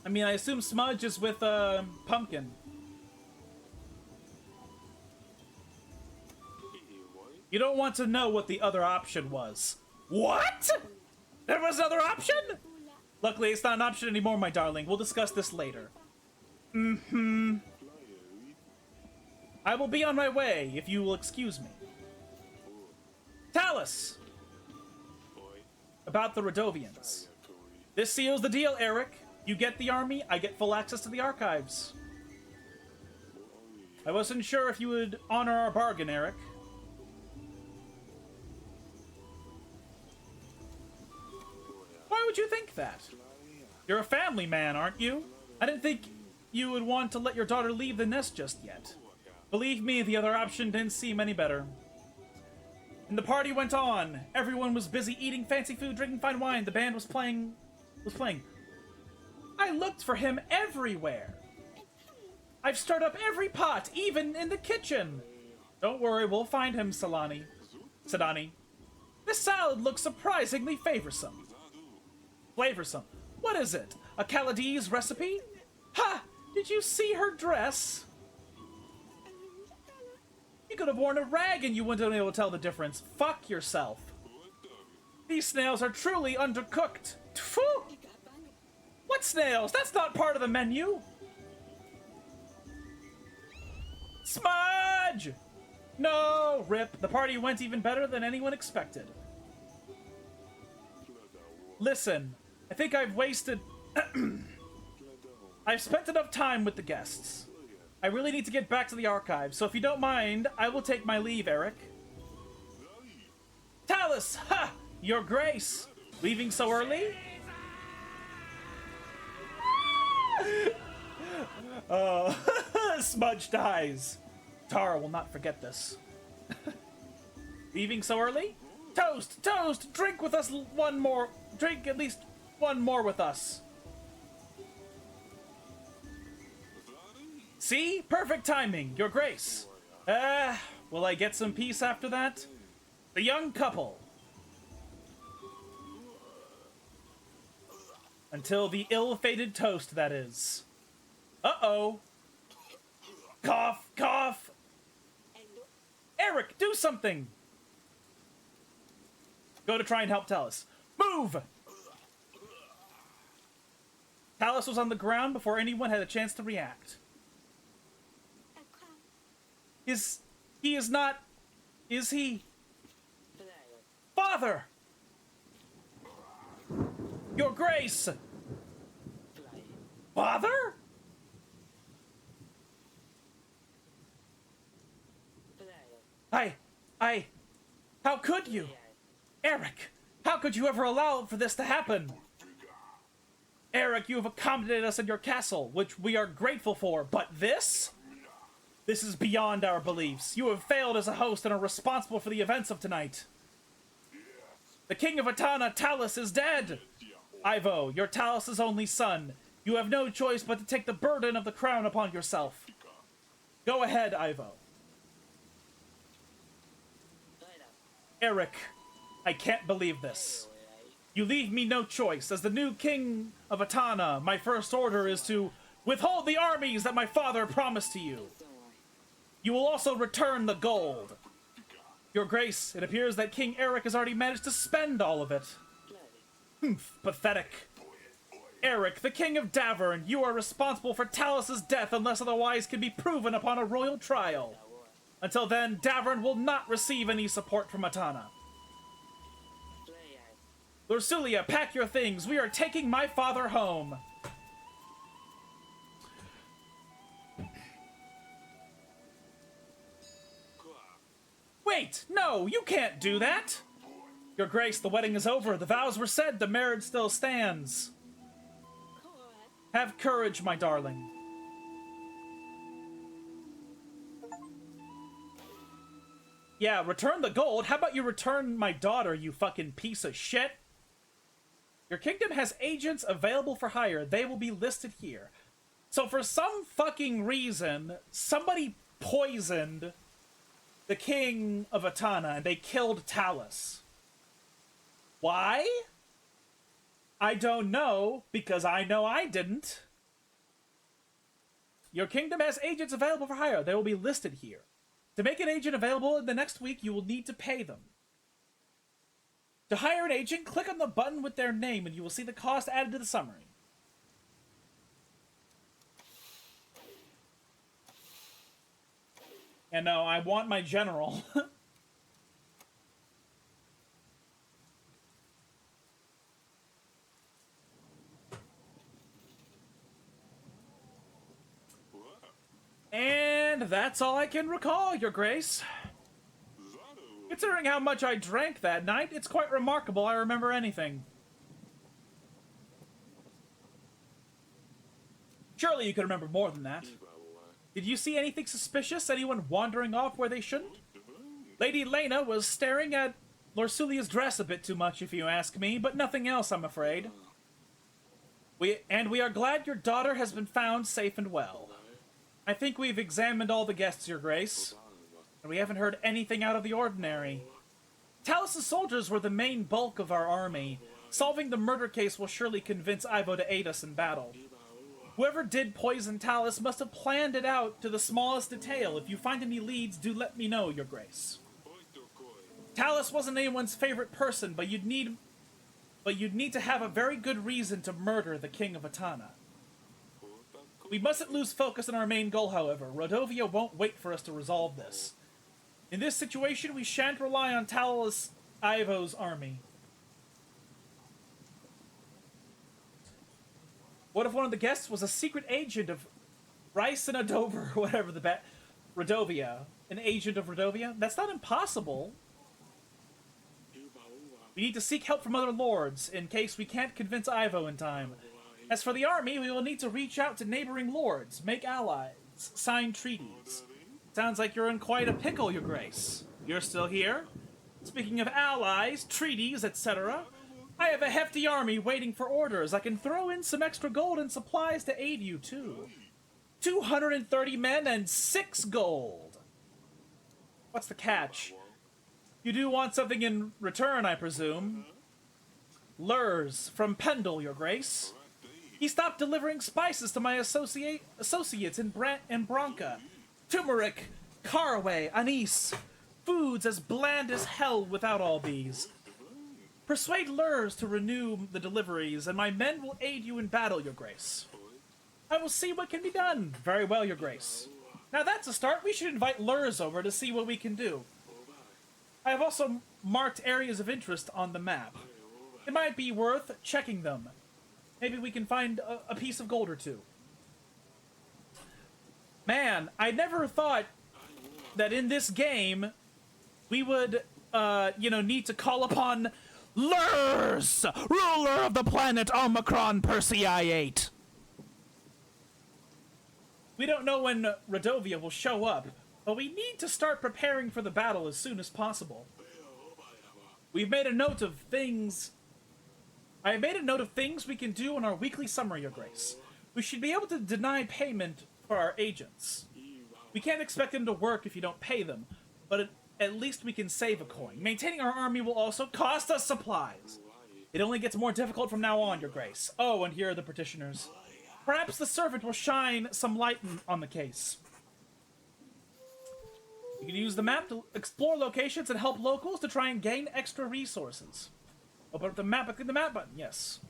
I assume Smudge is with, Pumpkin. You don't want to know what the other option was. What? There was another option? Luckily, it's not an option anymore, my darling. We'll discuss this later. Mm-hmm. I will be on my way, if you will excuse me. Talus! About the Redovians. This seals the deal, Eric. You get the army, I get full access to the archives. I wasn't sure if you would honor our bargain, Eric. would you think that? You're a family man, aren't you? I didn't think you would want to let your daughter leave the nest just yet. Believe me, the other option didn't seem any better. And the party went on. Everyone was busy eating fancy food, drinking fine wine. The band was playing. I looked for him everywhere. I've stirred up every pot, even in the kitchen. Don't worry, we'll find him, Sadani. This salad looks surprisingly flavorsome. Flavorsome? What is it? A Caladi's recipe? Ha! Did you see her dress? You could have worn a rag and you wouldn't have been able to tell the difference. Fuck yourself. These snails are truly undercooked. Phew! What snails? That's not part of the menu. Smudge! No, Rip. The party went even better than anyone expected. Listen, I think I've wasted... I've spent enough time with the guests. I really need to get back to the archives, so if you don't mind, I will take my leave, Eric. Talus! Ha! Your Grace! Leaving so early? Smudge dies. Tara will not forget this. Leaving so early? Toast! Toast! Drink with us one more. Drink at least one more with us. See? Perfect timing, Your Grace. Will I get some peace after that? The young couple. Until the ill-fated toast, that is. Uh-oh. Cough, cough. Eric, do something. Go to try and help Talus. Move! Talus was on the ground before anyone had a chance to react. He is not... Is he... Father! Your Grace! Father? How could you? Eric, how could you ever allow for this to happen? Eric, you have accommodated us in your castle, which we are grateful for, but this? This is beyond our beliefs. You have failed as a host and are responsible for the events of tonight. The King of Atana, Talus, is dead! Ivo, you're Talus' only son. You have no choice but to take the burden of the crown upon yourself. Go ahead, Ivo. Eric, I can't believe this. You leave me no choice. As the new King of Atana, my first order is to withhold the armies that my father promised to you. You will also return the gold. Your Grace, it appears that King Eric has already managed to spend all of it. Humph, pathetic. Eric, the King of Davern, you are responsible for Talus' death unless otherwise can be proven upon a royal trial. Until then, Davern will not receive any support from Atana. Lursulia, pack your things. We are taking my father home. Wait, no, you can't do that. Your Grace, the wedding is over. The vows were said. The marriage still stands. Have courage, my darling. Yeah, return the gold. How about you return my daughter, you fucking piece of shit? Your kingdom has agents available for hire. They will be listed here. So for some fucking reason, somebody poisoned the King of Atana and they killed Talus. Why? I don't know, because I know I didn't. Your kingdom has agents available for hire. They will be listed here. To make an agent available in the next week, you will need to pay them. To hire an agent, click on the button with their name and you will see the cost added to the summary. And no, I want my general. And that's all I can recall, Your Grace. Considering how much I drank that night, it's quite remarkable I remember anything. Surely you could remember more than that. Did you see anything suspicious? Anyone wandering off where they shouldn't? Lady Lena was staring at Lorsulia's dress a bit too much, if you ask me, but nothing else, I'm afraid. We are glad your daughter has been found safe and well. I think we've examined all the guests, Your Grace, and we haven't heard anything out of the ordinary. Talus's soldiers were the main bulk of our army. Solving the murder case will surely convince Ivo to aid us in battle. Whoever did poison Talus must have planned it out to the smallest detail. If you find any leads, do let me know, Your Grace. Talus wasn't anyone's favorite person, but you'd need to have a very good reason to murder the King of Atana. We mustn't lose focus on our main goal, however. Rodovia won't wait for us to resolve this. In this situation, we shan't rely on Talus Ivo's army. What if one of the guests was a secret agent of Rice and Adover, or whatever Rodovia. An agent of Rodovia? That's not impossible. We need to seek help from other lords, in case we can't convince Ivo in time. As for the army, we will need to reach out to neighboring lords, make allies, sign treaties. Sounds like you're in quite a pickle, Your Grace. You're still here? Speaking of allies, treaties, etc., I have a hefty army waiting for orders. I can throw in some extra gold and supplies to aid you, too. 230 men and 6 gold. What's the catch? You do want something in return, I presume. Lurs from Pendle, Your Grace. He stopped delivering spices to my associates in Branca. Turmeric, caraway, anise. Foods as bland as hell without all these. Persuade Lurs to renew the deliveries, and my men will aid you in battle, Your Grace. I will see what can be done. Very well, Your Grace. Now that's a start. We should invite Lurs over to see what we can do. I have also marked areas of interest on the map. It might be worth checking them. Maybe we can find a piece of gold or two. Man, I never thought that in this game we would, need to call upon Lurs, ruler of the planet Omicron Persei 8. We don't know when Rodovia will show up, but we need to start preparing for the battle as soon as possible. We've made a note of things... I have made a note of things we can do in our weekly summary, Your Grace. We should be able to deny payment for our agents. We can't expect them to work if you don't pay them, but at least we can save a coin. Maintaining our army will also cost us supplies. It only gets more difficult from now on, Your Grace. Oh, and here are the petitioners. Perhaps the servant will shine some light on the case. You can use the map to explore locations and help locals to try and gain extra resources. Open up the map, click the map button, yes.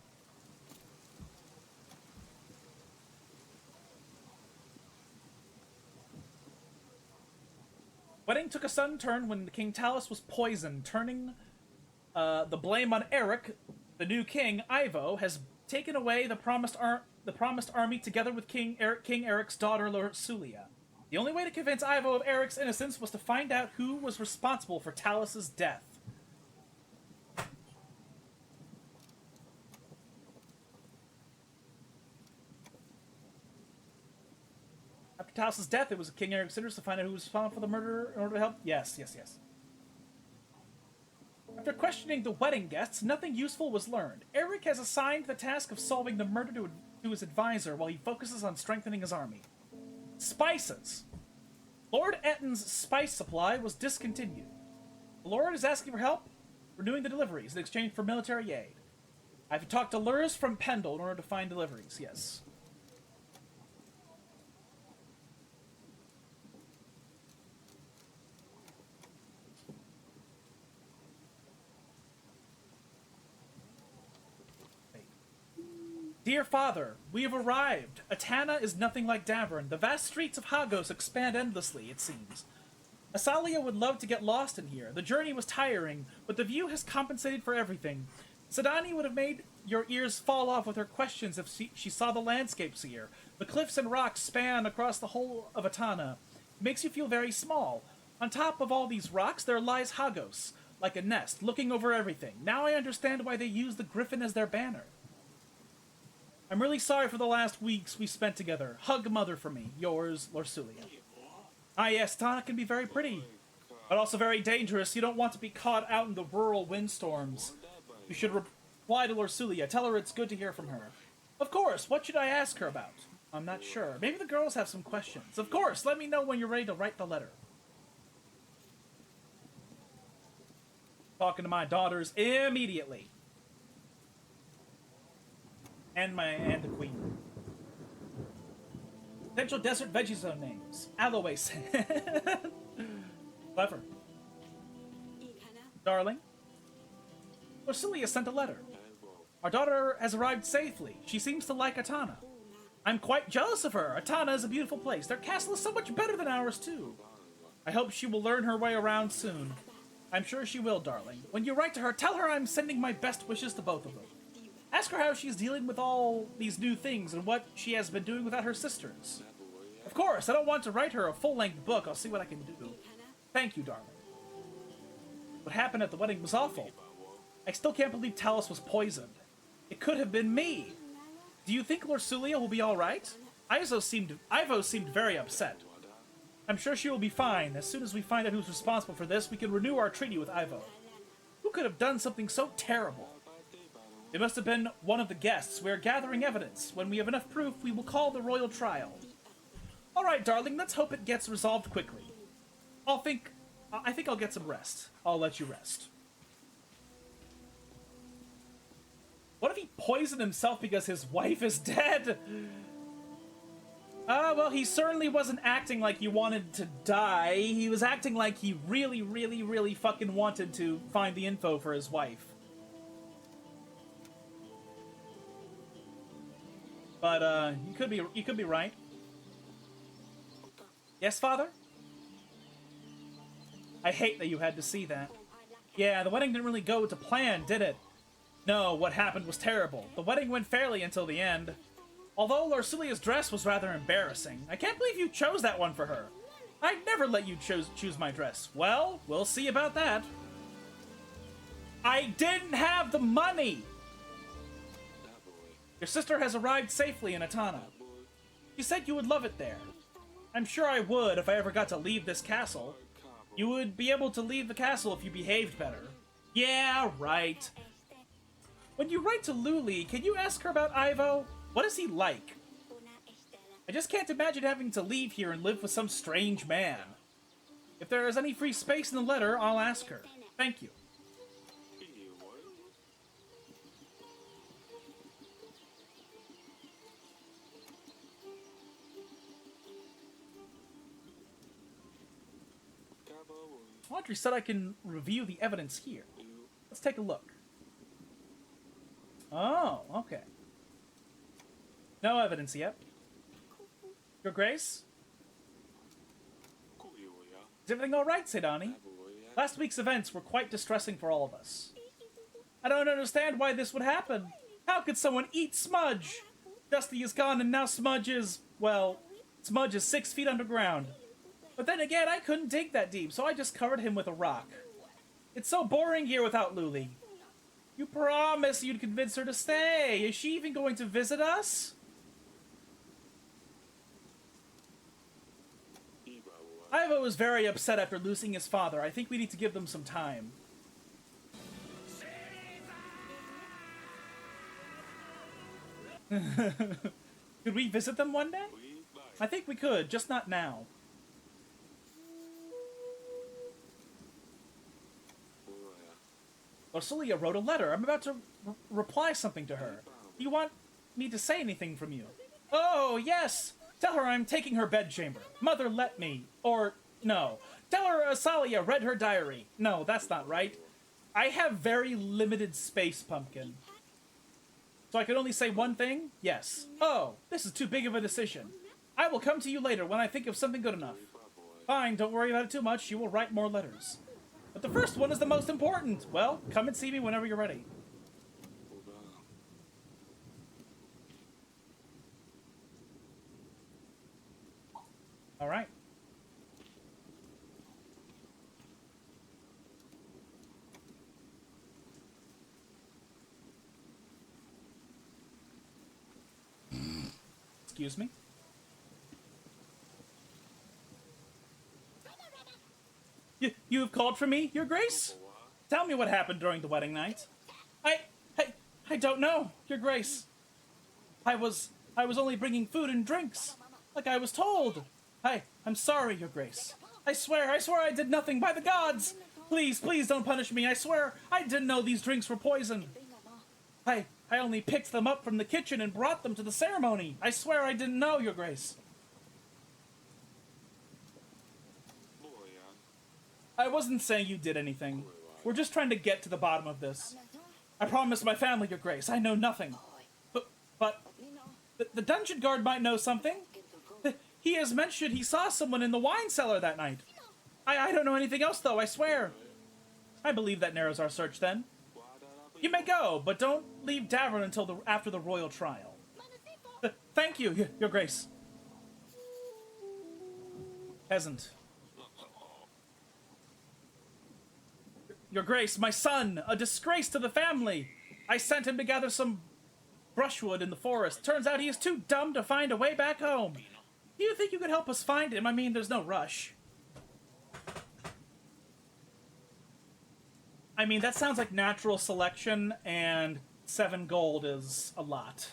Wedding took a sudden turn when King Talus was poisoned, turning the blame on Eric. The new king, Ivo, has taken away the promised army together with King Eric's daughter, Lorsulia. The only way to convince Ivo of Eric's innocence was to find out who was responsible for Talus's death. After Talus's death, it was King Eric's interest to find out who was responsible for the murder in order to help. Yes. After questioning the wedding guests, nothing useful was learned. Eric has assigned the task of solving the murder to his advisor while he focuses on strengthening his army. Spices. Lord Etton's spice supply was discontinued. The Lord is asking for help renewing the deliveries in exchange for military aid. I have to talk to Lurs from Pendle in order to find deliveries, yes. Dear Father, we have arrived. Atana is nothing like Davern. The vast streets of Hagos expand endlessly, it seems. Asalia would love to get lost in here. The journey was tiring, but the view has compensated for everything. Sadani would have made your ears fall off with her questions if she saw the landscapes here. The cliffs and rocks span across the whole of Atana. It makes you feel very small. On top of all these rocks, there lies Hagos, like a nest, looking over everything. Now I understand why they use the griffin as their banner. I'm really sorry for the last weeks we spent together. Hug mother for me. Yours, Lorsulia. Ah, yes, Tana can be very pretty, but also very dangerous. You don't want to be caught out in the rural windstorms. You should reply to Lorsulia. Tell her it's good to hear from her. Of course. What should I ask her about? I'm not sure. Maybe the girls have some questions. Of course. Let me know when you're ready to write the letter. Talking to my daughters immediately. And the queen. Potential desert veggie zone names. Aloes. Clever. Darling. Lorsulia sent a letter. Our daughter has arrived safely. She seems to like Atana. I'm quite jealous of her. Atana is a beautiful place. Their castle is so much better than ours, too. I hope she will learn her way around soon. I'm sure she will, darling. When you write to her, tell her I'm sending my best wishes to both of them. Ask her how she's dealing with all these new things and what she has been doing without her sisters. Of course, I don't want to write her a full-length book. I'll see what I can do. Thank you, darling. What happened at the wedding was awful. I still can't believe Talus was poisoned. It could have been me. Do you think Lorsulia will be alright? Ivo seemed very upset. I'm sure she will be fine. As soon as we find out who's responsible for this, we can renew our treaty with Ivo. Who could have done something so terrible? It must have been one of the guests. We are gathering evidence. When we have enough proof, we will call the royal trial. Alright, darling, let's hope it gets resolved quickly. I think I'll get some rest. I'll let you rest. What if he poisoned himself because his wife is dead? Well, he certainly wasn't acting like he wanted to die. He was acting like he really, really, really fucking wanted to find the info for his wife. But, you could be right. Yes, Father? I hate that you had to see that. Yeah, the wedding didn't really go to plan, did it? No, what happened was terrible. The wedding went fairly until the end. Although Lorsulia's dress was rather embarrassing. I can't believe you chose that one for her. I'd never let you choose my dress. Well, we'll see about that. I didn't have the money! Your sister has arrived safely in Atana. She said you would love it there. I'm sure I would if I ever got to leave this castle. You would be able to leave the castle if you behaved better. Yeah, right. When you write to Luli, can you ask her about Ivo? What is he like? I just can't imagine having to leave here and live with some strange man. If there is any free space in the letter, I'll ask her. Thank you. Audrey said I can review the evidence here. Let's take a look. Oh, okay. No evidence yet. Your Grace? Is everything alright, Sedani? Last week's events were quite distressing for all of us. I don't understand why this would happen. How could someone eat Smudge? Dusty is gone and now Smudge is, well, Smudge is 6 feet underground. But then again, I couldn't dig that deep, so I just covered him with a rock. It's so boring here without Luli. You promised you'd convince her to stay. Is she even going to visit us? Ivo was very upset after losing his father. I think we need to give them some time. Could we visit them one day? I think we could, just not now. Lorsulia wrote a letter. I'm about to reply something to her. Do you want me to say anything from you? Oh, yes! Tell her I'm taking her bedchamber. Mother let me. Or, no. Tell her Asalia read her diary. No, that's not right. I have very limited space, Pumpkin. So I can only say one thing? Yes. Oh, this is too big of a decision. I will come to you later when I think of something good enough. Fine, don't worry about it too much. You will write more letters. But the first one is the most important. Well, come and see me whenever you're ready. All right. Excuse me. You've called for me, Your Grace? Tell me what happened during the wedding night. I, I don't know, Your Grace. I was only bringing food and drinks, like I was told. I'm sorry, Your Grace. I swear I did nothing, by the gods! Please, please don't punish me, I swear I didn't know these drinks were poison. I only picked them up from the kitchen and brought them to the ceremony. I swear I didn't know, Your Grace. I wasn't saying you did anything. We're just trying to get to the bottom of this. I promised my family, Your Grace, I know nothing. But the dungeon guard might know something. He has mentioned he saw someone in the wine cellar that night. I don't know anything else, though, I swear. I believe that narrows our search, then. You may go, but don't leave Davern until after the royal trial. Thank you, Your Grace. Peasant. Your Grace, my son, a disgrace to the family. I sent him to gather some brushwood in the forest. Turns out he is too dumb to find a way back home. Do you think you could help us find him? I mean, there's no rush. I mean, that sounds like natural selection, and 7 gold is a lot.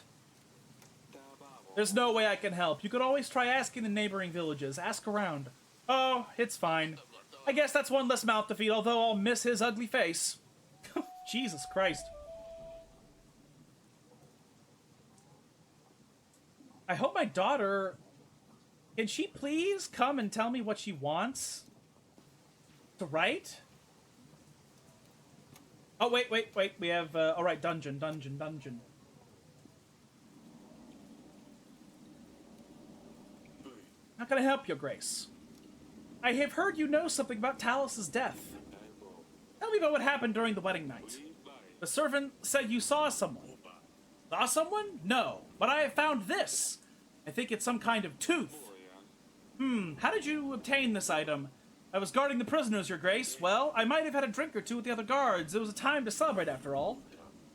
There's no way I can help. You could always try asking the neighboring villages. Ask around. Oh, it's fine. I guess that's one less mouth to feed, although I'll miss his ugly face. Jesus Christ. I hope my daughter... Can she please come and tell me what she wants to write? Oh, wait. We have, alright, dungeon. How can I help, Your Grace? I have heard you know something about Talus's death. Tell me about what happened during the wedding night. The servant said you saw someone. Saw someone? No, but I have found this. I think it's some kind of tooth. How did you obtain this item? I was guarding the prisoners, Your Grace. Well, I might have had a drink or two with the other guards. It was a time to celebrate, after all.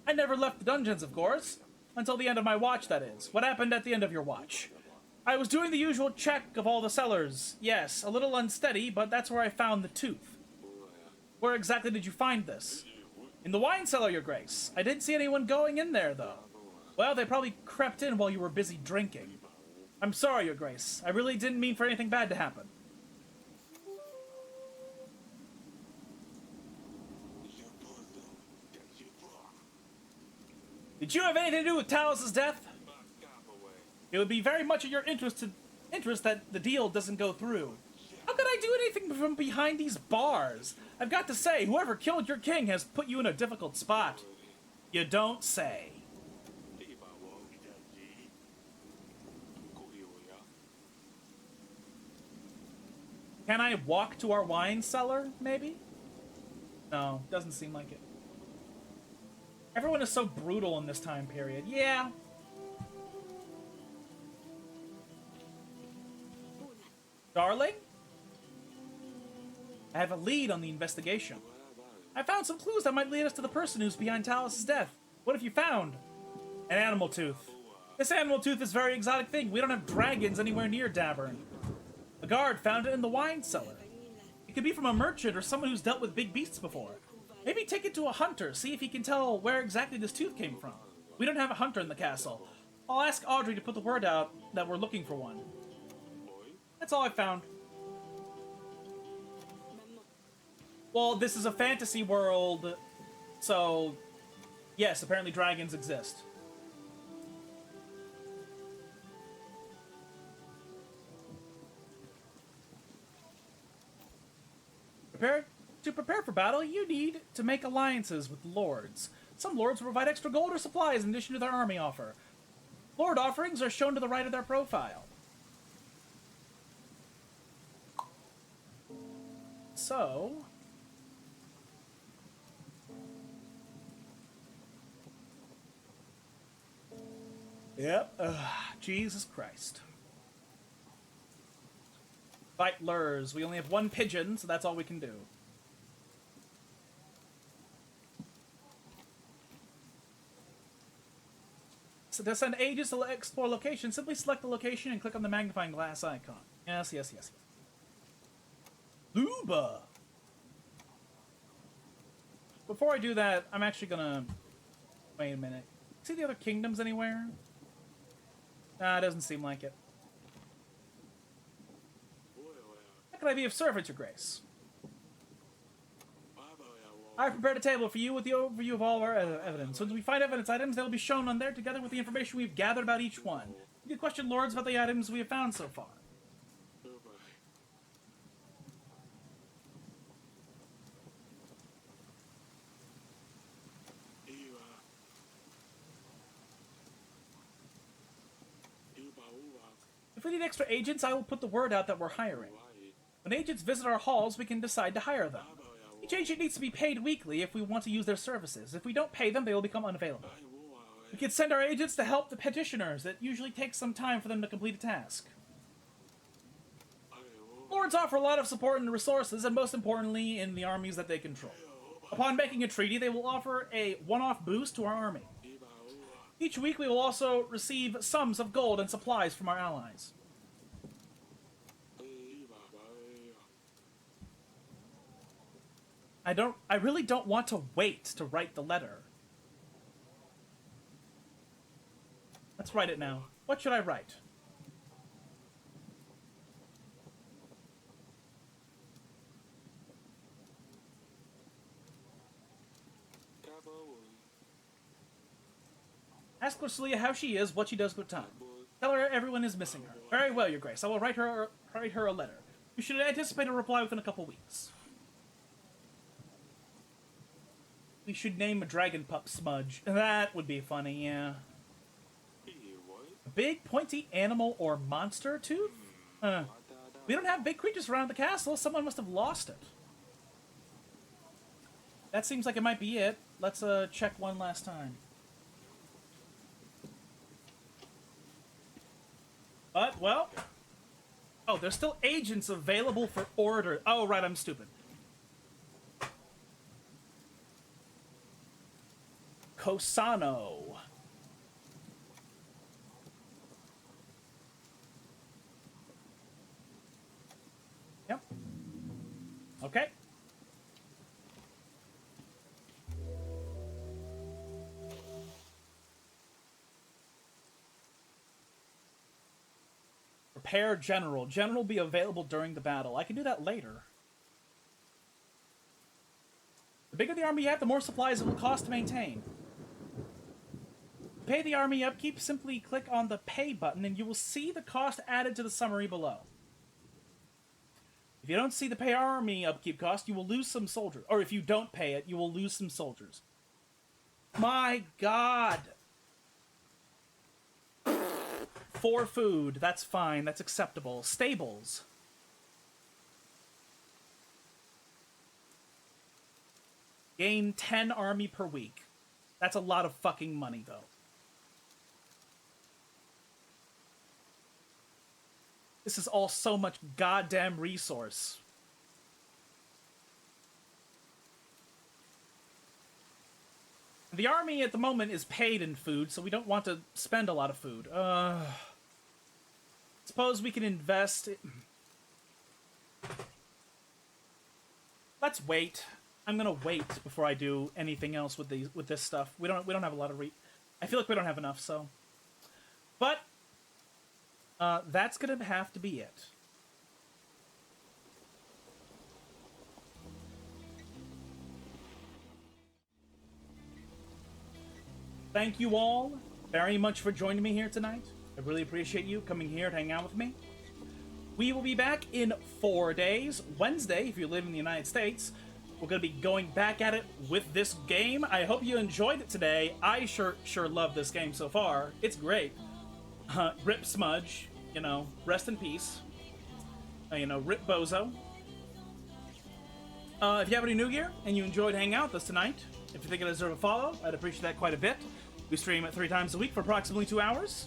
I never left the dungeons, of course. Until the end of my watch, that is. What happened at the end of your watch? I was doing the usual check of all the cellars. Yes, a little unsteady, but that's where I found the tooth. Where exactly did you find this? In the wine cellar, Your Grace. I didn't see anyone going in there, though. Well, they probably crept in while you were busy drinking. I'm sorry, Your Grace. I really didn't mean for anything bad to happen. Did you have anything to do with Talus's death? It would be very much in your interest that the deal doesn't go through. How could I do anything from behind these bars? I've got to say, whoever killed your king has put you in a difficult spot. You don't say. Can I walk to our wine cellar, maybe? No, doesn't seem like it. Everyone is so brutal in this time period. Yeah. Darling? I have a lead on the investigation. I found some clues that might lead us to the person who's behind Talus's death. What have you found? An animal tooth. This animal tooth is a very exotic thing. We don't have dragons anywhere near Davern. A guard found it in the wine cellar. It could be from a merchant or someone who's dealt with big beasts before. Maybe take it to a hunter, see if he can tell where exactly this tooth came from. We don't have a hunter in the castle. I'll ask Audrey to put the word out that we're looking for one. That's all I found. Well, this is a fantasy world, so yes, apparently dragons exist. To prepare for battle, you need to make alliances with lords. Some lords will provide extra gold or supplies in addition to their army offer. Lord offerings are shown to the right of their profile. So... Yep. Jesus Christ. Fight lures. We only have one pigeon, so that's all we can do. to send agents to explore locations, simply select the location and click on the magnifying glass icon. Yes, yes, yes, yes. Luba! Before I do that, I'm actually gonna... Wait a minute. See the other kingdoms anywhere? Nah, it doesn't seem like it. How can I be of service, Your Grace? I've prepared a table for you with the overview of all of our evidence. When we find evidence items, they will be shown on there together with the information we've gathered about each one. You can question lords about the items we have found so far. If we need extra agents, I will put the word out that we're hiring. When agents visit our halls, we can decide to hire them. Each agent needs to be paid weekly if we want to use their services. If we don't pay them, they will become unavailable. We can send our agents to help the petitioners. It usually takes some time for them to complete a task. Lords offer a lot of support and resources, and most importantly, in the armies that they control. Upon making a treaty, they will offer a one-off boost to our army. Each week, we will also receive sums of gold and supplies from our allies. I really don't want to wait to write the letter. Let's write it now. What should I write? Ask Lucia how she is, what she does with time. Tell her everyone is missing her. Very well, Your Grace. I will write her a letter. You should anticipate a reply within a couple weeks. We should name a dragon pup Smudge. That would be funny, yeah. A big, pointy animal or monster tooth? We don't have big creatures around the castle. Someone must have lost it. That seems like it might be it. Let's check one last time. But, well... Oh, there's still agents available for order. Oh, right, I'm stupid. Cosano. Yep. Okay. Prepare General. General will be available during the battle. I can do that later. The bigger the army you have, the more supplies it will cost to maintain. To pay the army upkeep, simply click on the Pay button and you will see the cost added to the summary below. If you don't see the Pay army upkeep cost, you will lose some soldiers. Or if you don't pay it, you will lose some soldiers. My God! 4 food. That's fine. That's acceptable. Stables. Gain 10 army per week. That's a lot of fucking money, though. This is all so much goddamn resource. The army at the moment is paid in food, so we don't want to spend a lot of food. Suppose we can invest... Let's wait. I'm gonna wait before I do anything else with this stuff. We don't have a lot of I feel like we don't have enough, so... But... that's gonna have to be it. Thank you all very much for joining me here tonight. I really appreciate you coming here to hang out with me. We will be back in 4 days. Wednesday, if you live in the United States, we're going to be going back at it with this game. I hope you enjoyed it today. I sure love this game so far. It's great. Rip Smudge, you know, rest in peace. You know, Rip Bozo. If you have any new gear and you enjoyed hanging out with us tonight, if you think I deserve a follow, I'd appreciate that quite a bit. We stream 3 times a week for approximately 2 hours.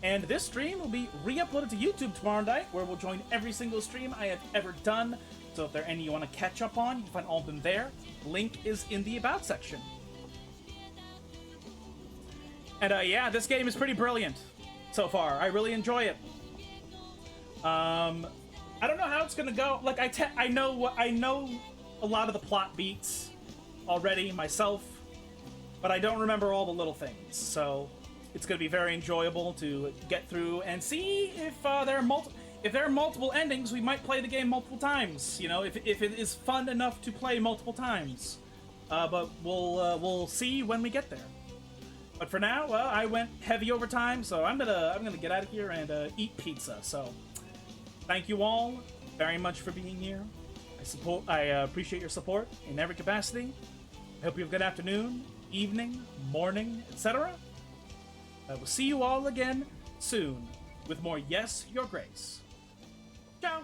And this stream will be re-uploaded to YouTube tomorrow night, where we'll join every single stream I have ever done. So if there are any you want to catch up on, you can find all of them there. Link is in the About section. And yeah, this game is pretty brilliant so far. I really enjoy it. I don't know how it's gonna go. Like I know a lot of the plot beats already myself, but I don't remember all the little things. So it's gonna be very enjoyable to get through and see if there are multiple endings. We might play the game multiple times. You know, if it is fun enough to play multiple times. But we'll see when we get there. But for now, I went heavy overtime, so I'm gonna get out of here and eat pizza. So thank you all very much for being here. I appreciate your support in every capacity. I hope you have a good afternoon, evening, morning, etc. I will see you all again soon with more Yes, Your Grace. Ciao.